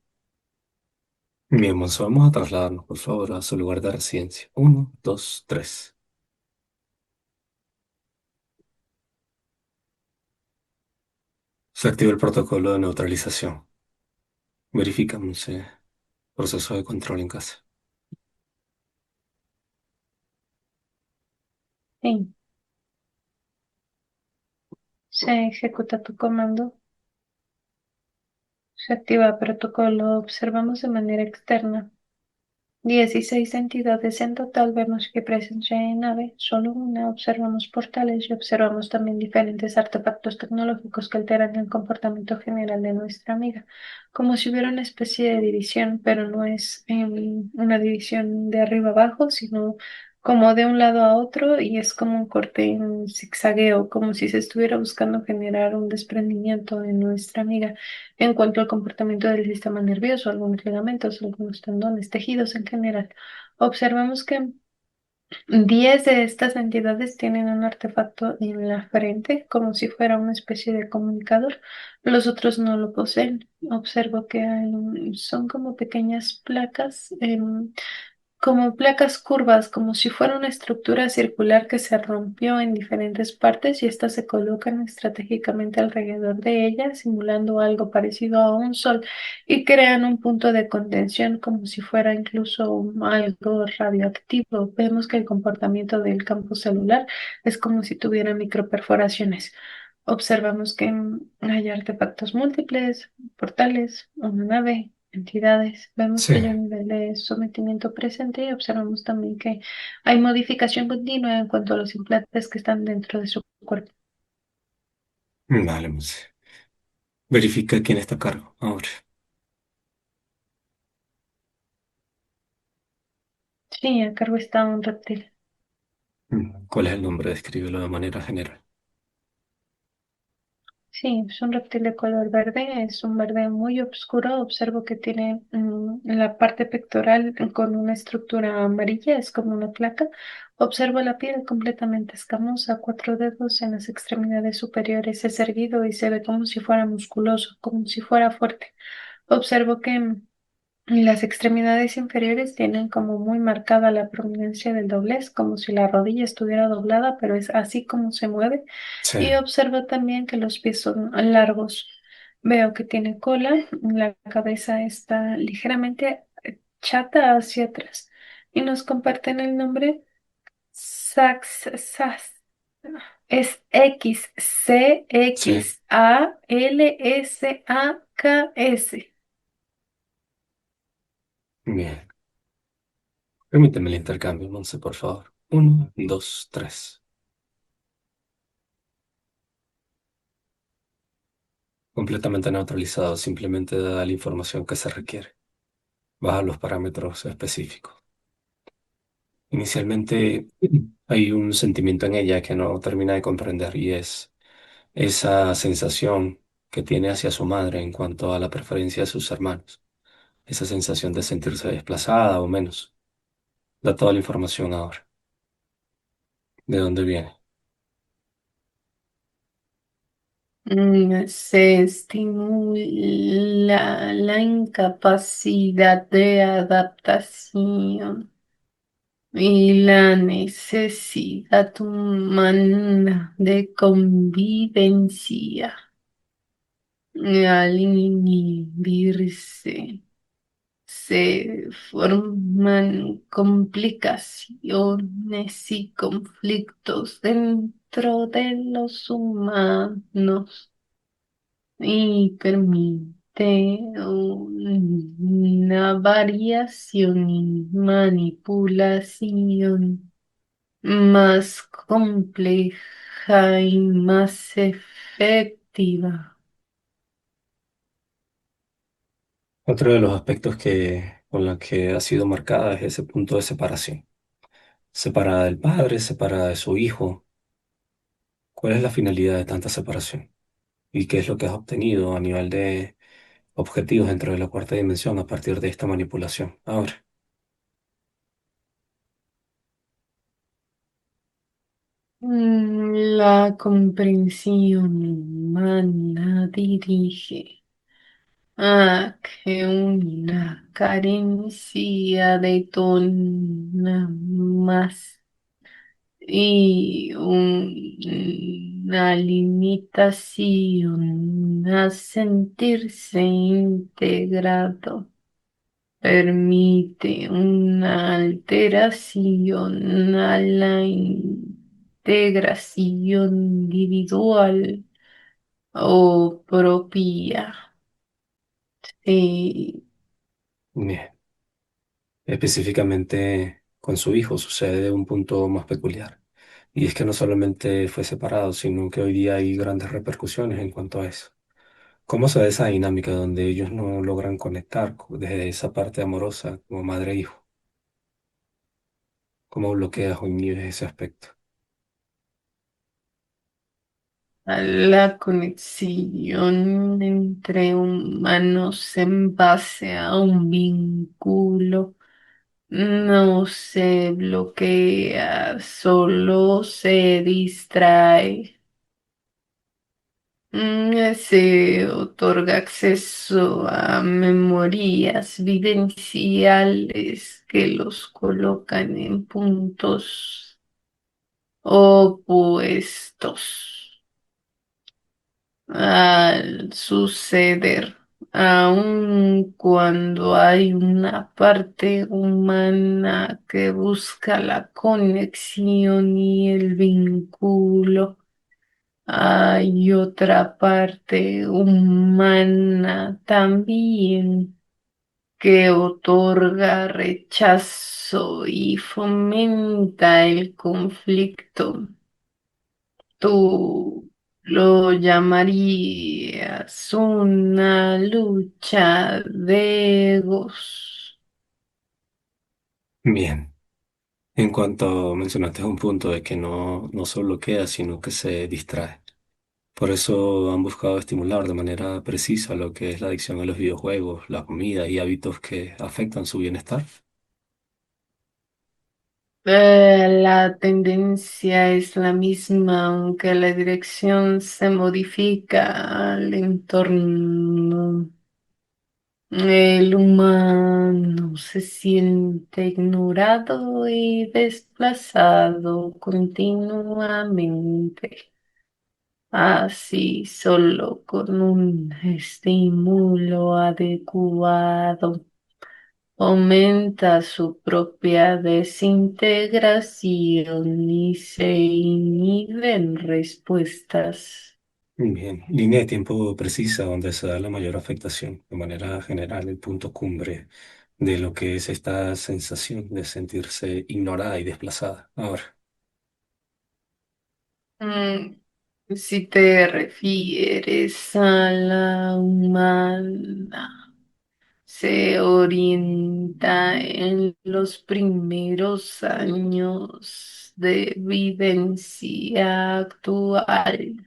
bien, Monzo, vamos a trasladarnos, por favor, a su lugar de residencia. Uno, dos, tres. Se activa el protocolo de neutralización. Verificamos proceso de control en casa. Sí, se ejecuta tu comando. Se activa protocolo. Observamos de manera externa. 16 entidades en total vemos que presencia en nave, solo una. Observamos portales y observamos también diferentes artefactos tecnológicos que alteran el comportamiento general de nuestra amiga, como si hubiera una especie de división, pero no es una división de arriba abajo, sino como de un lado a otro, y es como un corte en zigzagueo, como si se estuviera buscando generar un desprendimiento en nuestra amiga en cuanto al comportamiento del sistema nervioso, algunos ligamentos, algunos tendones, tejidos en general. Observamos que 10 de estas entidades tienen un artefacto en la frente, como si fuera una especie de comunicador. Los otros no lo poseen. Observo que son como pequeñas placas. Como placas curvas, como si fuera una estructura circular que se rompió en diferentes partes y estas se colocan estratégicamente alrededor de ella, simulando algo parecido a un sol y crean un punto de contención como si fuera incluso algo radioactivo. Vemos que el comportamiento del campo celular es como si tuviera microperforaciones. Observamos que hay artefactos múltiples, portales, una nave, entidades. Vemos Sí, que hay un nivel de sometimiento presente y observamos también que hay modificación continua en cuanto a los implantes que están dentro de su cuerpo. vale, Monse. Verifica quién está a cargo ahora. Sí, a cargo está un reptil. ¿Cuál es el nombre? Descríbelo de manera general. Sí, es un reptil de color verde, es un verde muy oscuro. Observo que tiene la parte pectoral con una estructura amarilla, es como una placa. Observo la piel completamente escamosa, cuatro dedos en las extremidades superiores, es erguido y se ve como si fuera musculoso, como si fuera fuerte. Observo que las extremidades inferiores tienen como muy marcada la prominencia del doblez, como si la rodilla estuviera doblada, pero es así como se mueve. Sí, Y observo también que los pies son largos. Veo que tiene cola, la cabeza está ligeramente chata hacia atrás. Y nos comparten el nombre Sax. Es sí, Xalsaks. bien. Permíteme el intercambio, Monse, por favor. Uno, dos, tres. Completamente neutralizado, simplemente da la información que se requiere. Baja los parámetros específicos. Inicialmente hay un sentimiento en ella que no termina de comprender y es esa sensación que tiene hacia su madre en cuanto a la preferencia de sus hermanos. Esa sensación de sentirse desplazada o menos. Da toda la información ahora. ¿De dónde viene? Se estimula la incapacidad de adaptación y la necesidad humana de convivencia. Al inhibirse, se forman complicaciones y conflictos dentro de los humanos y permite una variación y manipulación más compleja y más efectiva. Otro de los aspectos que, con la que ha sido marcada es ese punto de separación. Separada del padre, separada de su hijo. ¿Cuál es la finalidad de tanta separación? ¿Y qué es lo que has obtenido a nivel de objetivos dentro de la cuarta dimensión a partir de esta manipulación? Ahora, La comprensión humana dirige a que una carencia detona más y una limitación a sentirse integrado permite una alteración a la integración individual o propia. Sí, bien, específicamente con su hijo sucede un punto más peculiar. Y es que no solamente fue separado, sino que hoy día hay grandes repercusiones en cuanto a eso. ¿Cómo se da esa dinámica donde ellos no logran conectar desde esa parte amorosa como madre e hijo? ¿Cómo bloqueas o inhibes ese aspecto? a la conexión entre humanos en base a un vínculo no se bloquea, solo se distrae. Se otorga acceso a memorias vivenciales que los colocan en puntos opuestos al suceder, aun cuando hay una parte humana que busca la conexión y el vínculo. Hay otra parte humana también que otorga rechazo y fomenta el conflicto. Tú lo llamarías una lucha de egos. Bien. En cuanto mencionaste un punto de que no se bloquea, sino que se distrae. Por eso han buscado estimular de manera precisa lo que es la adicción a los videojuegos, la comida y hábitos que afectan su bienestar. La tendencia es la misma, aunque la dirección se modifica al entorno. El humano se siente ignorado y desplazado continuamente. Así, solo con un estímulo adecuado, aumenta su propia desintegración y se inhiben respuestas. Bien, línea de tiempo precisa donde se da la mayor afectación, de manera general, el punto cumbre de lo que es esta sensación de sentirse ignorada y desplazada. Ahora, Mm, Si te refieres a la humana, se orienta en los primeros años de vivencia actual,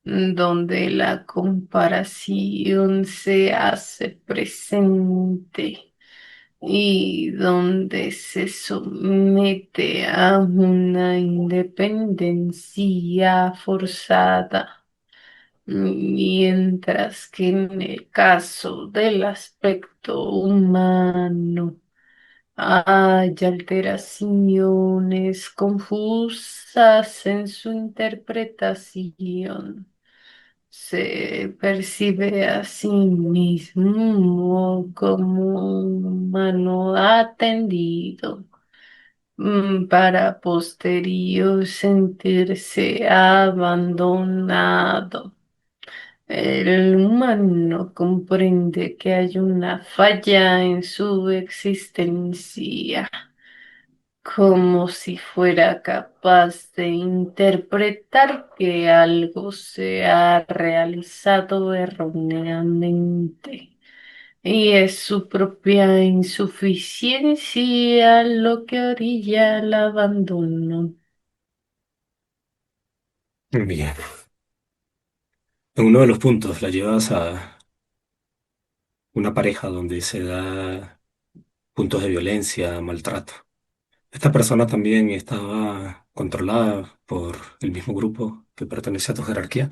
donde la comparación se hace presente y donde se somete a una independencia forzada. Mientras que en el caso del aspecto humano hay alteraciones confusas en su interpretación. Se percibe a sí mismo como un humano atendido, para posterior sentirse abandonado. El humano comprende que hay una falla en su existencia, como si fuera capaz de interpretar que algo se ha realizado erróneamente. Y es su propia insuficiencia lo que orilla al abandono. Bien. En uno de los puntos la llevas a una pareja donde se da puntos de violencia, maltrato. Esta persona también estaba controlada por el mismo grupo que pertenece a tu jerarquía.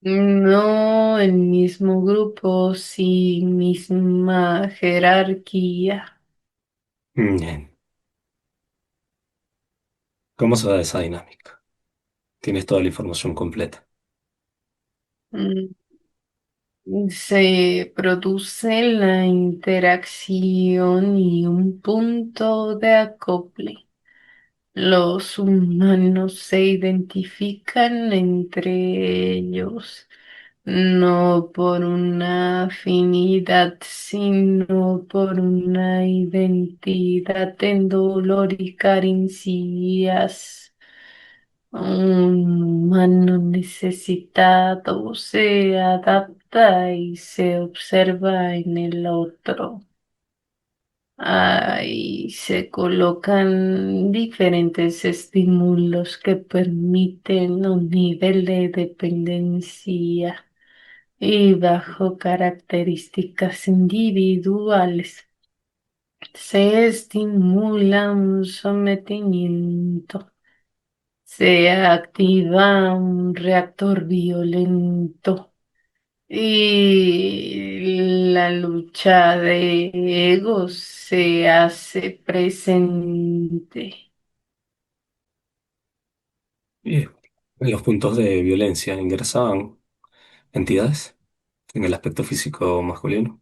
No el mismo grupo, sí misma jerarquía. Bien. ¿Cómo se da esa dinámica? Tienes toda la información completa. Mm, Se produce la interacción y un punto de acople. Los humanos se identifican entre ellos, no por una afinidad, sino por una identidad en dolor y carencias. Un humano necesitado se adapta y se observa en el otro. Ahí se colocan diferentes estímulos que permiten un nivel de dependencia y bajo características individuales se estimula un sometimiento, se activa un reactor violento y la lucha de egos se hace presente. Y en los puntos de violencia ingresaban entidades en el aspecto físico masculino.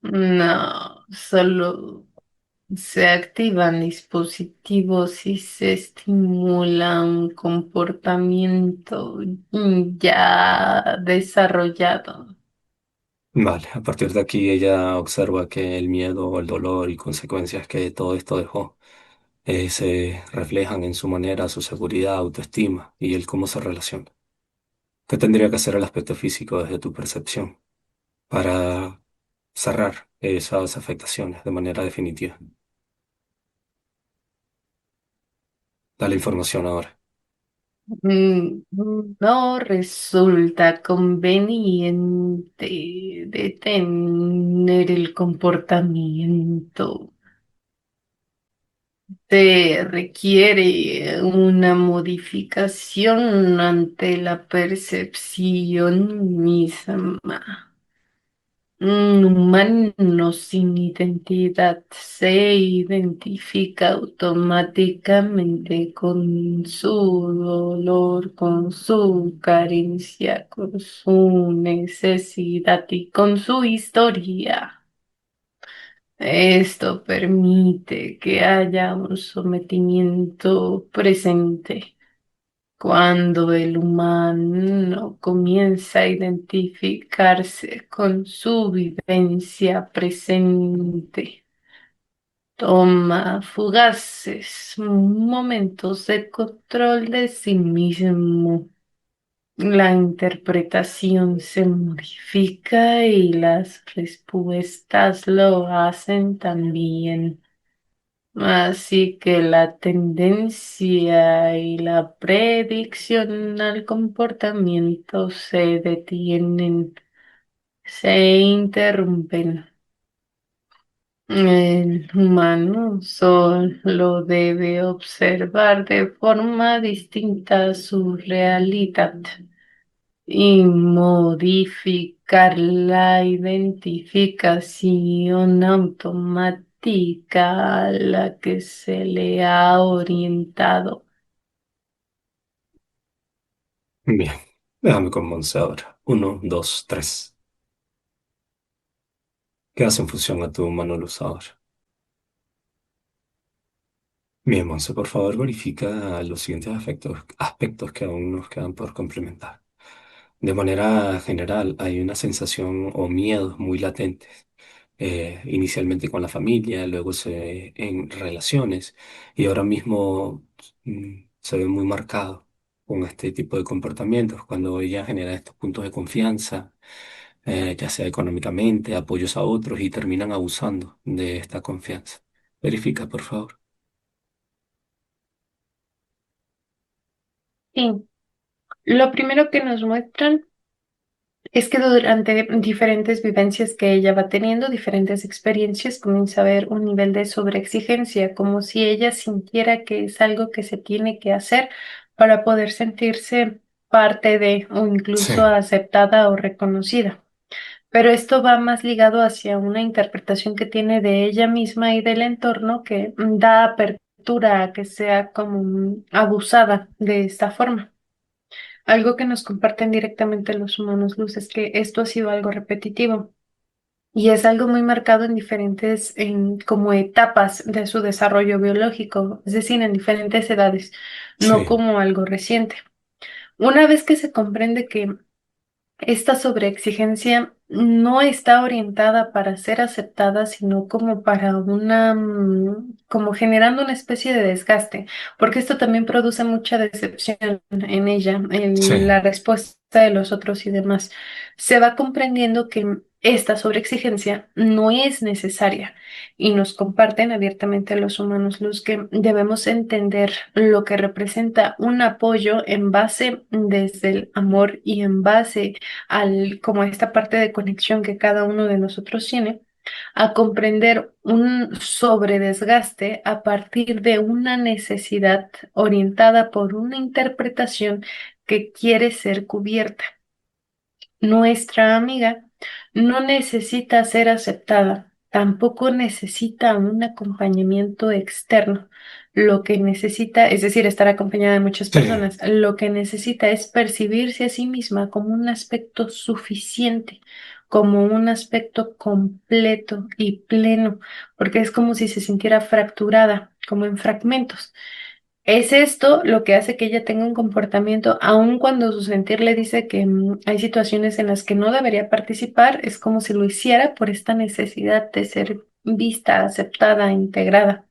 No, solo se activan dispositivos y se estimula un comportamiento ya desarrollado. Vale, a partir de aquí ella observa que el miedo, el dolor y consecuencias que todo esto dejó se reflejan en su manera, su seguridad, autoestima y el cómo se relaciona. ¿Qué tendría que hacer el aspecto físico desde tu percepción para cerrar esas afectaciones de manera definitiva? Da la información ahora. No resulta conveniente detener el comportamiento. Se requiere una modificación ante la percepción misma. Un humano sin identidad se identifica automáticamente con su dolor, con su carencia, con su necesidad y con su historia. Esto permite que haya un sometimiento presente. Cuando el humano comienza a identificarse con su vivencia presente, toma fugaces momentos de control de sí mismo. La interpretación se modifica y las respuestas lo hacen también. Así que la tendencia y la predicción al comportamiento se detienen, se interrumpen. El humano solo debe observar de forma distinta su realidad y modificar la identificación automática a la que se le ha orientado. Bien, déjame con Monse ahora. Uno, dos, tres. ¿Qué hace en función a tu mano luz ahora? Bien, Monse, por favor, verifica los siguientes aspectos que aún nos quedan por complementar. De manera general, hay una sensación o miedos muy latentes, inicialmente con la familia, luego en relaciones, y ahora mismo se ve muy marcado con este tipo de comportamientos, cuando ella genera estos puntos de confianza, ya sea económicamente, apoyos a otros, y terminan abusando de esta confianza. Verifica, por favor. Y lo primero que nos muestran es que durante diferentes vivencias que ella va teniendo, diferentes experiencias, comienza a haber un nivel de sobreexigencia, como si ella sintiera que es algo que se tiene que hacer para poder sentirse parte de o Sí, incluso aceptada o reconocida. Pero esto va más ligado hacia una interpretación que tiene de ella misma y del entorno que da apertura a que sea como abusada de esta forma. Algo que nos comparten directamente los humanos luz es que esto ha sido algo repetitivo y es algo muy marcado en diferentes, como etapas de su desarrollo biológico, es decir, en diferentes edades, no sí, como algo reciente. Una vez que se comprende que esta sobreexigencia no está orientada para ser aceptada, sino como para como generando una especie de desgaste, porque esto también produce mucha decepción en ella, sí, en la respuesta de los otros y demás. Se va comprendiendo que esta sobreexigencia no es necesaria y nos comparten abiertamente a los humanos luz que debemos entender lo que representa un apoyo en base desde el amor y en base como esta parte de conexión que cada uno de nosotros tiene, a comprender un sobredesgaste a partir de una necesidad orientada por una interpretación que quiere ser cubierta. Nuestra amiga no necesita ser aceptada, tampoco necesita un acompañamiento externo. Lo que necesita, es decir, estar acompañada de muchas sí, personas, lo que necesita es percibirse a sí misma como un aspecto suficiente, como un aspecto completo y pleno, porque es como si se sintiera fracturada, como en fragmentos. Es esto lo que hace que ella tenga un comportamiento, aun cuando su sentir le dice que hay situaciones en las que no debería participar, es como si lo hiciera por esta necesidad de ser vista, aceptada, integrada.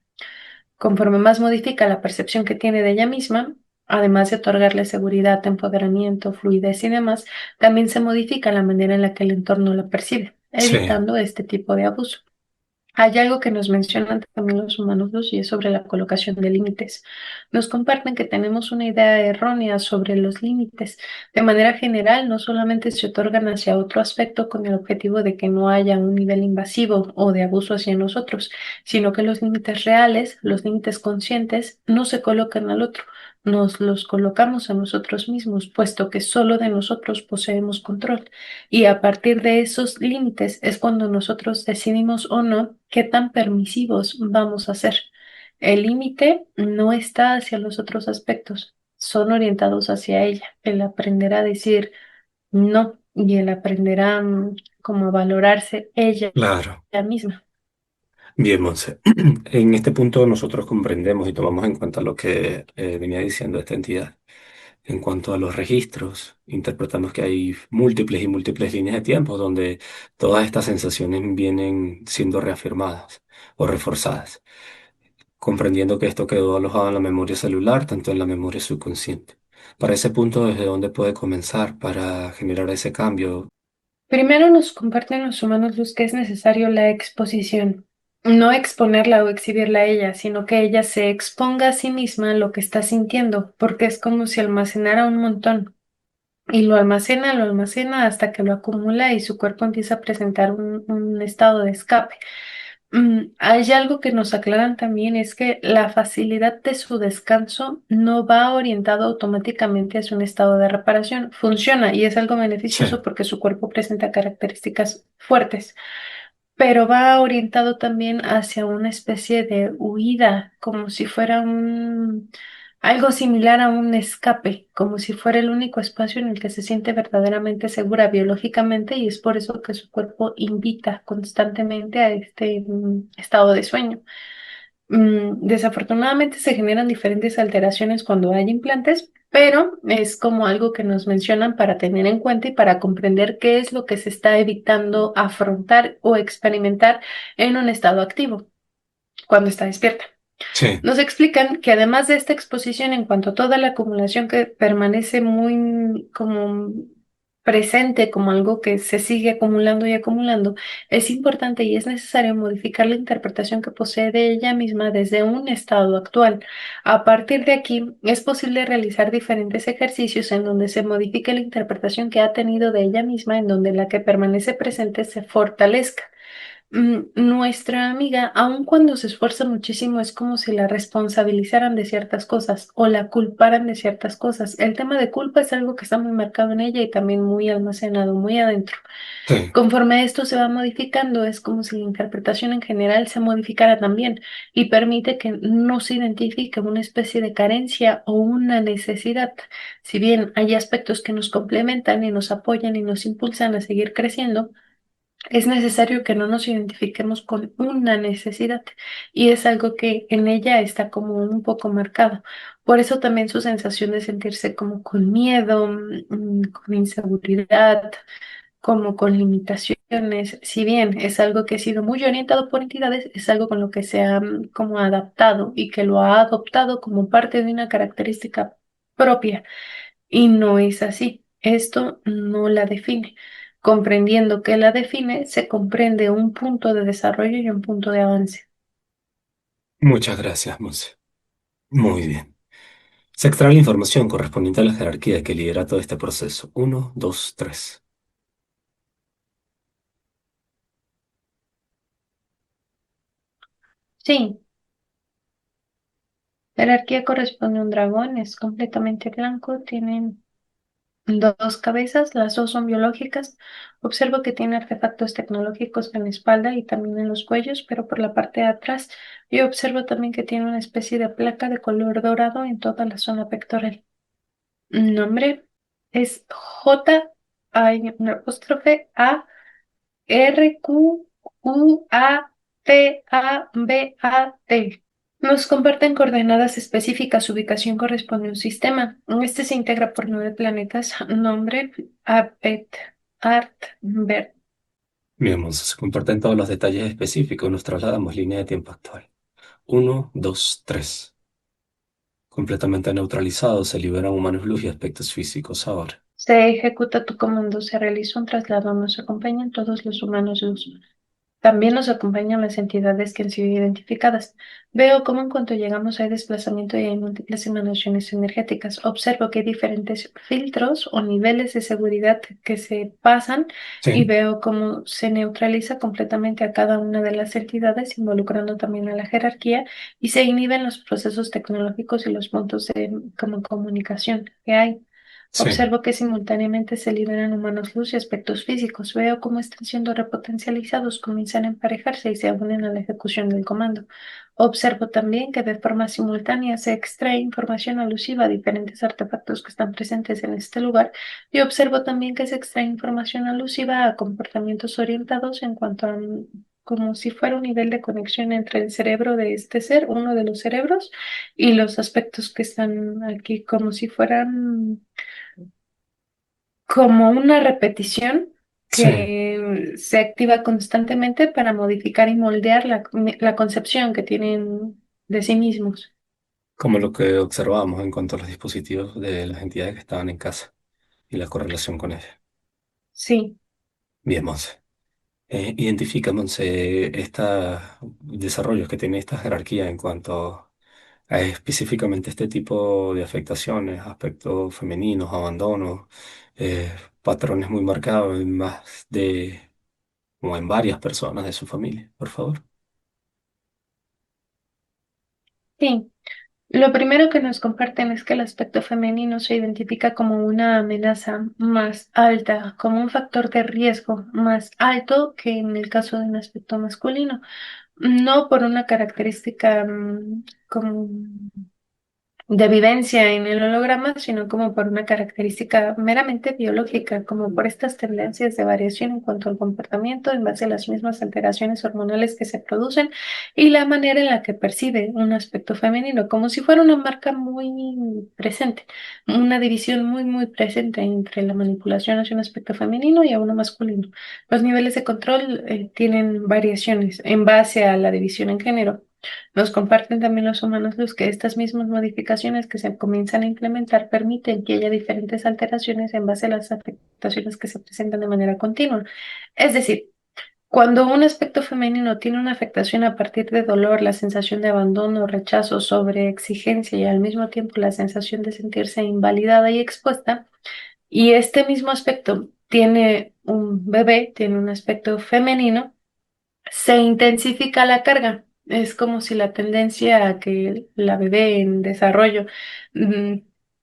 Conforme más modifica la percepción que tiene de ella misma, además de otorgarle seguridad, empoderamiento, fluidez y demás, también se modifica la manera en la que el entorno la percibe, sí, evitando este tipo de abuso. Hay algo que nos mencionan también los humanos luz y es sobre la colocación de límites. Nos comparten que tenemos una idea errónea sobre los límites. De manera general, no solamente se otorgan hacia otro aspecto con el objetivo de que no haya un nivel invasivo o de abuso hacia nosotros, sino que los límites reales, los límites conscientes, no se colocan al otro. Nos los colocamos a nosotros mismos, puesto que solo de nosotros poseemos control. Y a partir de esos límites es cuando nosotros decidimos o no qué tan permisivos vamos a ser. El límite no está hacia los otros aspectos, son orientados hacia ella. El aprender a decir no y el aprender a como a valorarse ella claro. misma. Bien, Monse. En este punto nosotros comprendemos y tomamos en cuenta lo que venía diciendo esta entidad. En cuanto a los registros, interpretamos que hay múltiples y múltiples líneas de tiempo donde todas estas sensaciones vienen siendo reafirmadas o reforzadas, comprendiendo que esto quedó alojado en la memoria celular, tanto en la memoria subconsciente. Para ese punto, ¿desde dónde puede comenzar para generar ese cambio? Primero nos comparten los humanos luz que es necesario la exposición. No exponerla o exhibirla a ella, sino que ella se exponga a sí misma lo que está sintiendo, porque es como si almacenara un montón. Y lo almacena hasta que lo acumula y su cuerpo empieza a presentar un estado de escape. Hay algo que nos aclaran también, es que la facilidad de su descanso no va orientado automáticamente hacia un estado de reparación. Funciona y es algo Sí, beneficioso porque su cuerpo presenta características fuertes, pero va orientado también hacia una especie de huida, como si fuera algo similar a un escape, como si fuera el único espacio en el que se siente verdaderamente segura biológicamente, y es por eso que su cuerpo invita constantemente a este estado de sueño. Desafortunadamente se generan diferentes alteraciones cuando hay implantes, pero es como algo que nos mencionan para tener en cuenta y para comprender qué es lo que se está evitando afrontar o experimentar en un estado activo cuando está despierta. sí, Nos explican que además de esta exposición en cuanto a toda la acumulación que permanece muy como presente, como algo que se sigue acumulando y acumulando, es importante y es necesario modificar la interpretación que posee de ella misma desde un estado actual. A partir de aquí, es posible realizar diferentes ejercicios en donde se modifique la interpretación que ha tenido de ella misma, en donde la que permanece presente se fortalezca. Nuestra amiga, aun cuando se esfuerza muchísimo, es como si la responsabilizaran de ciertas cosas o la culparan de ciertas cosas. El tema de culpa es algo que está muy marcado en ella y también muy almacenado, muy adentro. sí. Conforme esto se va modificando, es como si la interpretación en general se modificara también y permite que no se identifique una especie de carencia o una necesidad. Si bien hay aspectos que nos complementan y nos apoyan y nos impulsan a seguir creciendo, es necesario que no nos identifiquemos con una necesidad, y es algo que en ella está como un poco marcado. Por eso también su sensación de sentirse como con miedo, con inseguridad, como con limitaciones, si bien es algo que ha sido muy orientado por entidades, es algo con lo que se ha como adaptado y que lo ha adoptado como parte de una característica propia, y no es así. Esto no la define. Comprendiendo que la define, se comprende un punto de desarrollo y un punto de avance. Muchas gracias, Monse. Muy bien. Se extrae la información correspondiente a la jerarquía que lidera todo este proceso. Uno, dos, tres. Sí, la jerarquía corresponde a un dragón, es completamente blanco, tiene dos cabezas, las dos son biológicas. Observo que tiene artefactos tecnológicos en la espalda y también en los cuellos, pero por la parte de atrás yo observo también que tiene una especie de placa de color dorado en toda la zona pectoral. Nombre es J, hay una apóstrofe A, R, Q, U, A, T, A, B, A, T. Nos comparten coordenadas específicas. Su ubicación corresponde a un sistema. Este se integra por 9 planetas. Nombre, Apet, Art, Ver. Bien, Monse, se comparten todos los detalles específicos. Nos trasladamos línea de tiempo actual. Uno, dos, tres. Completamente neutralizado, se liberan humanos luz y aspectos físicos ahora. Se ejecuta tu comando. Se realiza un traslado. Nos acompañan todos los humanos luz. También nos acompañan las entidades que han sido identificadas. Veo cómo en cuanto llegamos hay desplazamiento y hay múltiples emanaciones energéticas. Observo que hay diferentes filtros o niveles de seguridad que se pasan, y Sí, veo cómo se neutraliza completamente a cada una de las entidades, involucrando también a la jerarquía, y se inhiben los procesos tecnológicos y los puntos de como comunicación que hay. sí, Observo que simultáneamente se liberan humanos luz y aspectos físicos. Veo cómo están siendo repotencializados, comienzan a emparejarse y se unen a la ejecución del comando. Observo también que de forma simultánea se extrae información alusiva a diferentes artefactos que están presentes en este lugar, y observo también que se extrae información alusiva a comportamientos orientados en cuanto a como si fuera un nivel de conexión entre el cerebro de este ser, uno de los cerebros, y los aspectos que están aquí, como si fueran como una repetición sí. que se activa constantemente para modificar y moldear la concepción que tienen de sí mismos. Como lo que observábamos en cuanto a los dispositivos de las entidades que estaban en casa y la correlación con ellas. Sí, Bien, Monse. Identifica, Monse, estos desarrollos que tiene esta jerarquía en cuanto a específicamente este tipo de afectaciones, aspectos femeninos, abandono, patrones muy marcados en más de, o en varias personas de su familia, por favor. Sí. Lo primero que nos comparten es que el aspecto femenino se identifica como una amenaza más alta, como un factor de riesgo más alto que en el caso de un aspecto masculino, no por una característica como de vivencia en el holograma, sino como por una característica meramente biológica, como por estas tendencias de variación en cuanto al comportamiento en base a las mismas alteraciones hormonales que se producen y la manera en la que percibe un aspecto femenino, como si fuera una marca muy presente, una división muy presente entre la manipulación hacia un aspecto femenino y a uno masculino. Los niveles de control tienen variaciones en base a la división en género. Nos comparten también los humanos los que estas mismas modificaciones que se comienzan a implementar permiten que haya diferentes alteraciones en base a las afectaciones que se presentan de manera continua. Es decir, cuando un aspecto femenino tiene una afectación a partir de dolor, la sensación de abandono, rechazo, sobreexigencia y al mismo tiempo la sensación de sentirse invalidada y expuesta, y este mismo aspecto tiene un bebé, tiene un aspecto femenino, se intensifica la carga. Es como si la tendencia a que la bebé en desarrollo mm,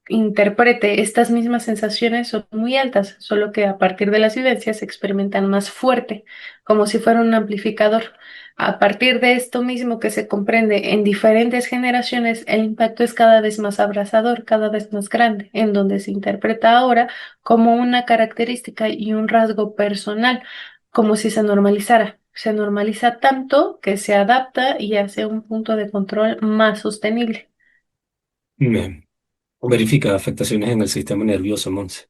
interprete estas mismas sensaciones son muy altas, solo que a partir de las vivencias se experimentan más fuerte, como si fuera un amplificador. A partir de esto mismo que se comprende en diferentes generaciones, el impacto es cada vez más abrasador, cada vez más grande, en donde se interpreta ahora como una característica y un rasgo personal, como si se normalizara. Se normaliza tanto que se adapta y hace un punto de control más sostenible. Me verifica afectaciones en el sistema nervioso, Monse.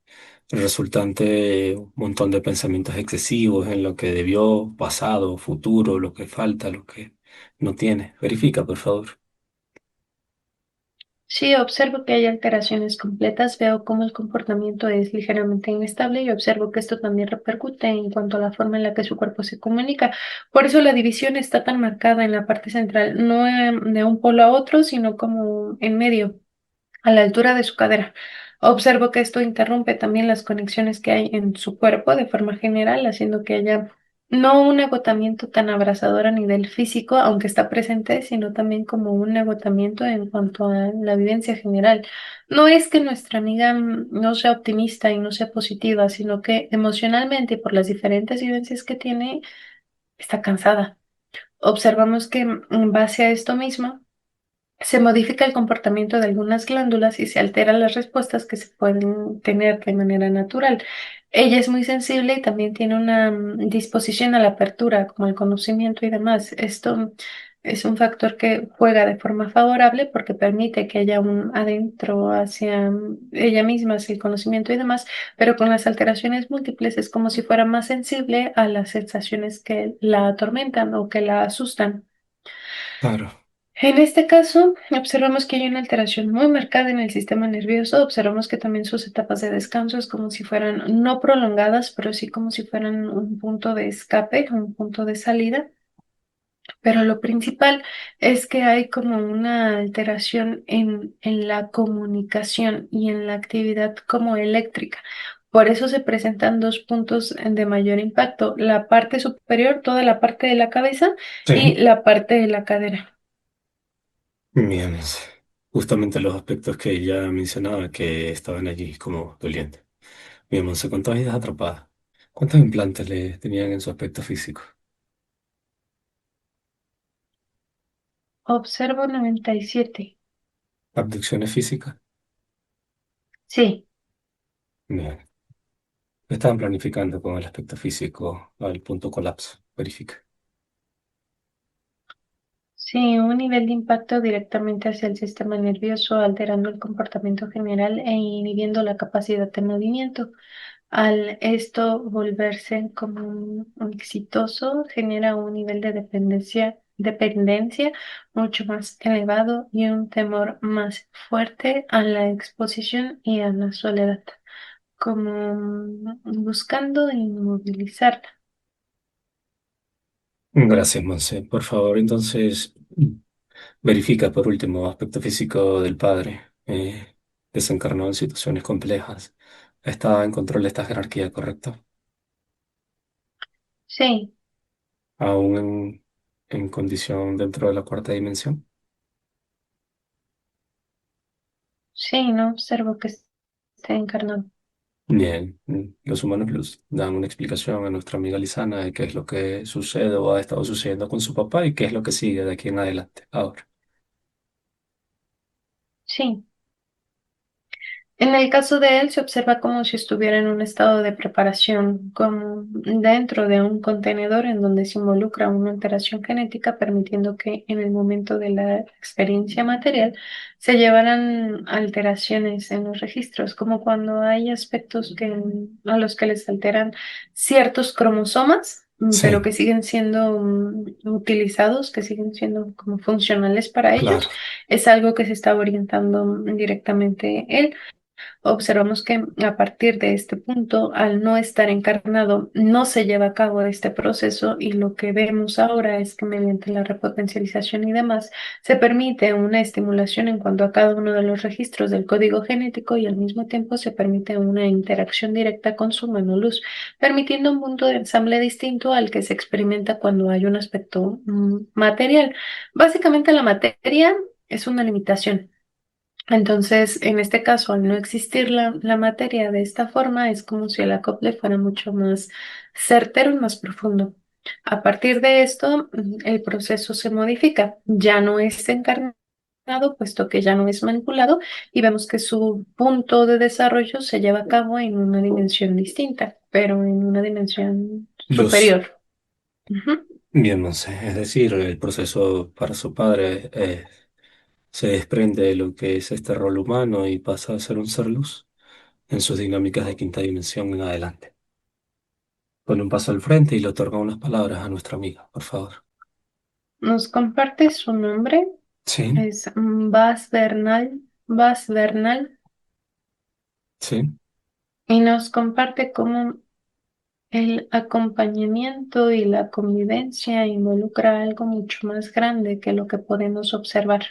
El resultante de un montón de pensamientos excesivos en lo que debió, pasado, futuro, lo que falta, lo que no tiene. Verifica, por favor. Si observo que hay alteraciones completas, veo cómo el comportamiento es ligeramente inestable y observo que esto también repercute en cuanto a la forma en la que su cuerpo se comunica. Por eso la división está tan marcada en la parte central, no de un polo a otro, sino como en medio, a la altura de su cadera. Observo que esto interrumpe también las conexiones que hay en su cuerpo de forma general, haciendo que haya no un agotamiento tan abrasador a nivel físico, aunque está presente, sino también como un agotamiento en cuanto a la vivencia general. No es que nuestra amiga no sea optimista y no sea positiva, sino que emocionalmente y por las diferentes vivencias que tiene, está cansada. Observamos que en base a esto mismo, se modifica el comportamiento de algunas glándulas y se alteran las respuestas que se pueden tener de manera natural. Ella es muy sensible y también tiene una disposición a la apertura, como el conocimiento y demás. Esto es un factor que juega de forma favorable porque permite que haya un adentro hacia ella misma, hacia el conocimiento y demás, pero con las alteraciones múltiples es como si fuera más sensible a las sensaciones que la atormentan o que la asustan. Claro. En este caso, observamos que hay una alteración muy marcada en el sistema nervioso. Observamos que también sus etapas de descanso es como si fueran no prolongadas, pero sí como si fueran un punto de escape, un punto de salida. Pero lo principal es que hay como una alteración en la comunicación y en la actividad como eléctrica. Por eso se presentan dos puntos de mayor impacto, la parte superior, toda la parte de la cabeza y Sí. la parte de la cadera. Bien. Justamente los aspectos que ya mencionaba que estaban allí como dolientes. Bien, Monse, ¿cuántas vidas atrapadas? ¿Cuántos implantes le tenían en su aspecto físico? Observo 97. ¿Abducciones físicas? Sí, Bien. Estaban planificando con el aspecto físico al punto colapso. Verifica. sí, un nivel de impacto directamente hacia el sistema nervioso, alterando el comportamiento general e inhibiendo la capacidad de movimiento. Al esto volverse como un exitoso, genera un nivel de dependencia mucho más elevado y un temor más fuerte a la exposición y a la soledad, como buscando inmovilizarla. Gracias, Monse. Por favor, entonces, verifica por último aspecto físico del padre. Desencarnó en situaciones complejas. Estaba en control de esta jerarquía, ¿correcto? Sí. Aún en condición dentro de la cuarta dimensión. Sí, no observo que esté encarnado. Bien, los humanos les dan una explicación a nuestra amiga Lisana de qué es lo que sucede o ha estado sucediendo con su papá y qué es lo que sigue de aquí en adelante. Ahora, Sí. En el caso de él se observa como si estuviera en un estado de preparación, como dentro de un contenedor en donde se involucra una alteración genética, permitiendo que en el momento de la experiencia material se llevaran alteraciones en los registros, como cuando hay aspectos a los que les alteran ciertos cromosomas, pero sí, que siguen siendo utilizados, que siguen siendo como funcionales para claro, ellos. Es algo que se está orientando directamente él. Observamos que a partir de este punto, al no estar encarnado, no se lleva a cabo este proceso y lo que vemos ahora es que mediante la repotencialización y demás, se permite una estimulación en cuanto a cada uno de los registros del código genético y al mismo tiempo se permite una interacción directa con su nanoluz, permitiendo un punto de ensamble distinto al que se experimenta cuando hay un aspecto material. Básicamente la materia es una limitación. Entonces, en este caso, al no existir la materia de esta forma, es como si el acople fuera mucho más certero y más profundo. A partir de esto, el proceso se modifica. Ya no es encarnado, puesto que ya no es manipulado, y vemos que su punto de desarrollo se lleva a cabo en una dimensión distinta, pero en una dimensión luz. superior. Ujú. Bien, no sé, es decir, el proceso para su padre se desprende de lo que es este rol humano y pasa a ser un ser luz en sus dinámicas de quinta dimensión en adelante. Pone un paso al frente y le otorga unas palabras a nuestra amiga, por favor. Nos comparte su nombre, Sí, es Bas Bernal. Bas Bernal. sí. Y nos comparte cómo el acompañamiento y la convivencia involucra algo mucho más grande que lo que podemos observar.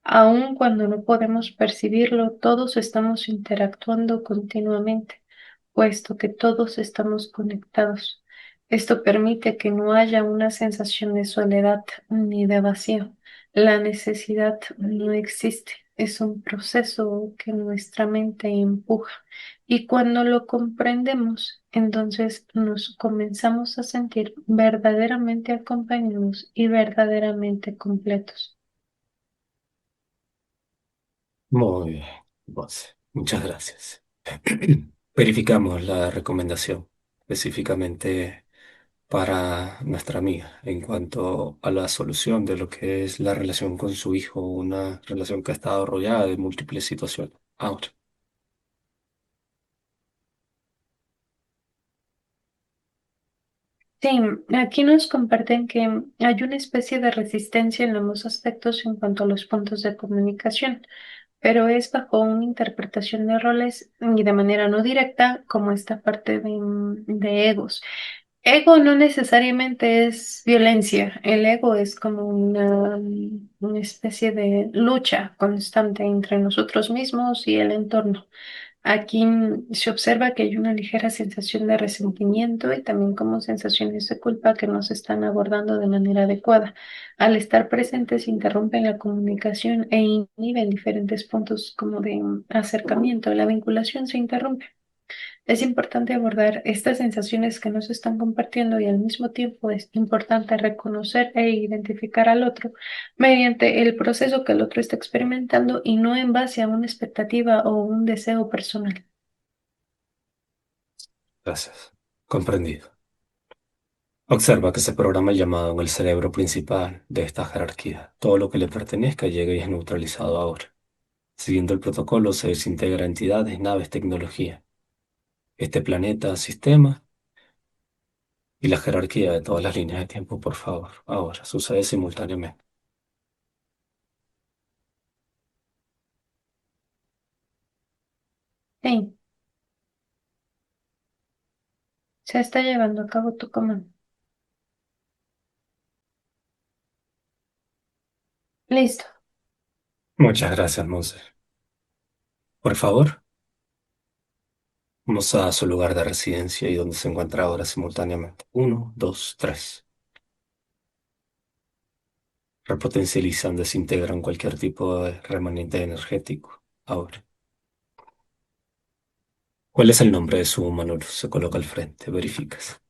Aun cuando no podemos percibirlo, todos estamos interactuando continuamente, puesto que todos estamos conectados. Esto permite que no haya una sensación de soledad ni de vacío. La necesidad no existe, es un proceso que nuestra mente empuja. Y cuando lo comprendemos, entonces nos comenzamos a sentir verdaderamente acompañados y verdaderamente completos. Muy bien, Monse. Muchas gracias. Verificamos la recomendación específicamente para nuestra amiga en cuanto a la solución de lo que es la relación con su hijo, una relación que ha estado rodeada de múltiples situaciones. Ahora, Sí, aquí nos comparten que hay una especie de resistencia en ambos aspectos en cuanto a los puntos de comunicación, pero es bajo una interpretación de roles y de manera no directa como esta parte de egos. Ego no necesariamente es violencia, el ego es como una especie de lucha constante entre nosotros mismos y el entorno. Aquí se observa que hay una ligera sensación de resentimiento y también como sensaciones de culpa que no se están abordando de manera adecuada. Al estar presentes, interrumpen la comunicación e inhiben diferentes puntos como de acercamiento. La vinculación se interrumpe. Es importante abordar estas sensaciones que nos están compartiendo y al mismo tiempo es importante reconocer e identificar al otro mediante el proceso que el otro está experimentando y no en base a una expectativa o un deseo personal. gracias. Comprendido. Observa que se programa el llamado en el cerebro principal de esta jerarquía. Todo lo que le pertenezca llega y es neutralizado ahora. Siguiendo el protocolo se desintegra entidades, naves, tecnología. Este planeta, sistema y la jerarquía de todas las líneas de tiempo, por favor. Ahora sucede simultáneamente. Sí, se está llevando a cabo tu comando. Listo. Muchas gracias, Monse. Por favor, vamos a su lugar de residencia y donde se encuentra ahora simultáneamente. Uno, dos, tres. Repotencializan, desintegran cualquier tipo de remanente energético. Ahora, ¿cuál es el nombre de su Manolo? Se coloca al frente, verificas.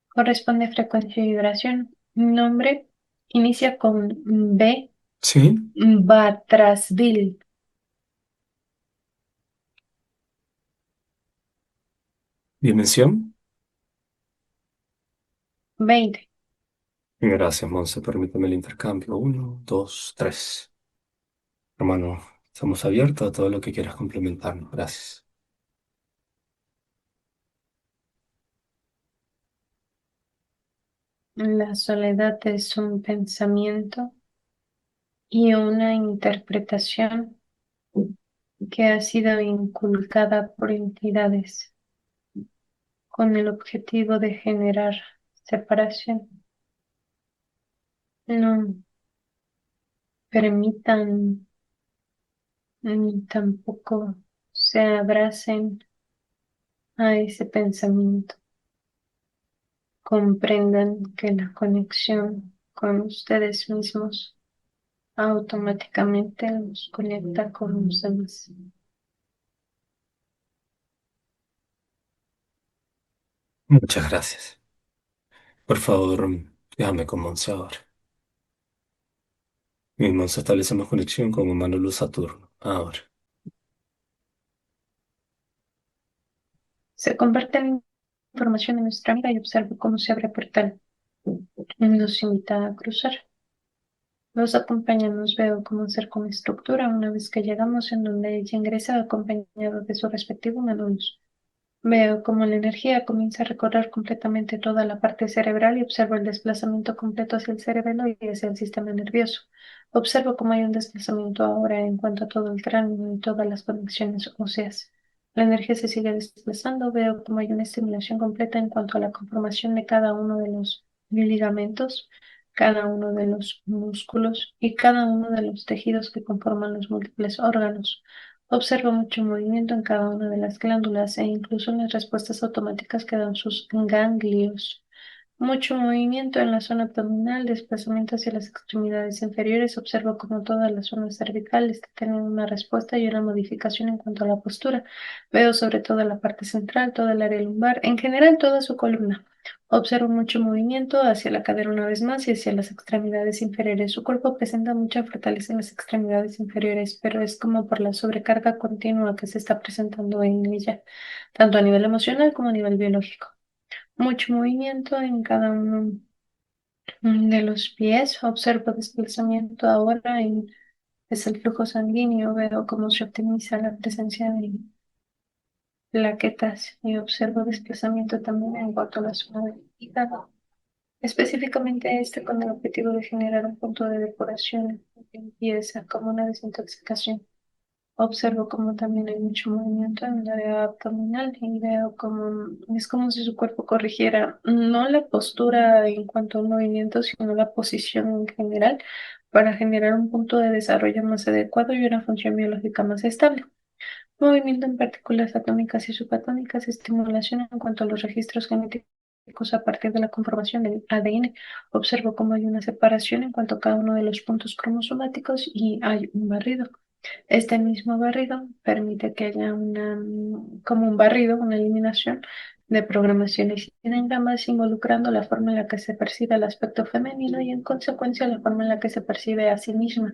Corresponde frecuencia y vibración. Nombre inicia con B. Sí, Batrasville. dimensión. 20. Gracias, Monse. Permítame el intercambio. Uno, dos, tres. Hermano, estamos abiertos a todo lo que quieras complementarnos. Gracias. La soledad es un pensamiento y una interpretación que ha sido inculcada por entidades con el objetivo de generar separación. No permitan ni tampoco se abracen a ese pensamiento. Comprendan que la conexión con ustedes mismos automáticamente los conecta con los demás. Muchas gracias. Por favor, déjame con Monse ahora. Y Monse establecemos conexión con Manolo Saturno. Ahora. Se comparten información en nuestra vida y observo cómo se abre el portal. Nos invita a cruzar. Los acompañamos, veo como un ser con estructura una vez que llegamos en donde ella ingresa acompañado de su respectivo Manolus. Veo cómo la energía comienza a recorrer completamente toda la parte cerebral y observo el desplazamiento completo hacia el cerebelo y hacia el sistema nervioso. Observo cómo hay un desplazamiento ahora en cuanto a todo el cráneo y todas las conexiones óseas. La energía se sigue desplazando, veo cómo hay una estimulación completa en cuanto a la conformación de cada uno de los ligamentos, cada uno de los músculos y cada uno de los tejidos que conforman los múltiples órganos. Observo mucho movimiento en cada una de las glándulas e incluso en las respuestas automáticas que dan sus ganglios. Mucho movimiento en la zona abdominal, desplazamiento hacia las extremidades inferiores. Observo como todas las zonas cervicales que tienen una respuesta y una modificación en cuanto a la postura. Veo sobre todo la parte central, toda el área lumbar, en general toda su columna. Observo mucho movimiento hacia la cadera una vez más y hacia las extremidades inferiores. Su cuerpo presenta mucha fortaleza en las extremidades inferiores, pero es como por la sobrecarga continua que se está presentando en ella, tanto a nivel emocional como a nivel biológico. Mucho movimiento en cada uno de los pies. Observo desplazamiento ahora es el flujo sanguíneo. Veo cómo se optimiza la presencia de plaquetas y observo desplazamiento también en cuanto a la zona del hígado. Específicamente este con el objetivo de generar un punto de depuración, limpieza, como una desintoxicación. Observo como también hay mucho movimiento en el área abdominal y veo como es como si su cuerpo corrigiera no la postura en cuanto al movimiento, sino la posición en general para generar un punto de desarrollo más adecuado y una función biológica más estable. Movimiento en partículas atómicas y subatómicas, estimulación en cuanto a los registros genéticos a partir de la conformación del ADN. Observo cómo hay una separación en cuanto a cada uno de los puntos cromosomáticos y hay un barrido. Este mismo barrido permite que haya como un barrido, una eliminación de programaciones y engramas involucrando la forma en la que se percibe el aspecto femenino y en consecuencia la forma en la que se percibe a sí misma.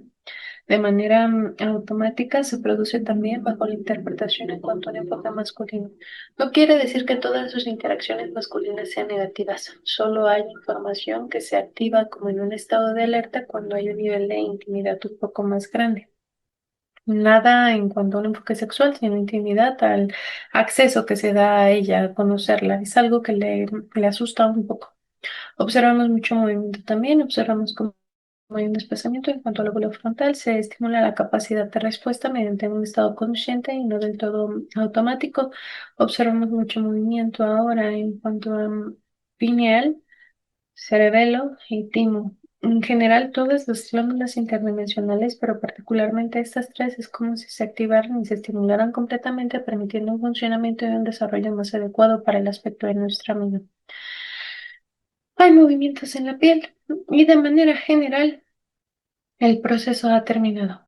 De manera automática se produce también bajo la interpretación en cuanto al enfoque masculino. No quiere decir que todas sus interacciones masculinas sean negativas, solo hay información que se activa como en un estado de alerta cuando hay un nivel de intimidad un poco más grande. Nada en cuanto a un enfoque sexual, sino intimidad al acceso que se da a ella, a conocerla. Es algo que le asusta un poco. Observamos mucho movimiento también, observamos cómo hay un desplazamiento en cuanto al lóbulo frontal, se estimula la capacidad de respuesta mediante un estado consciente y no del todo automático. Observamos mucho movimiento ahora en cuanto a pineal, cerebelo y timo. En general, todas las glándulas interdimensionales, pero particularmente estas tres, es como si se activaran y se estimularan completamente, permitiendo un funcionamiento y un desarrollo más adecuado para el aspecto de nuestra amiga. Hay movimientos en la piel y de manera general el proceso ha terminado.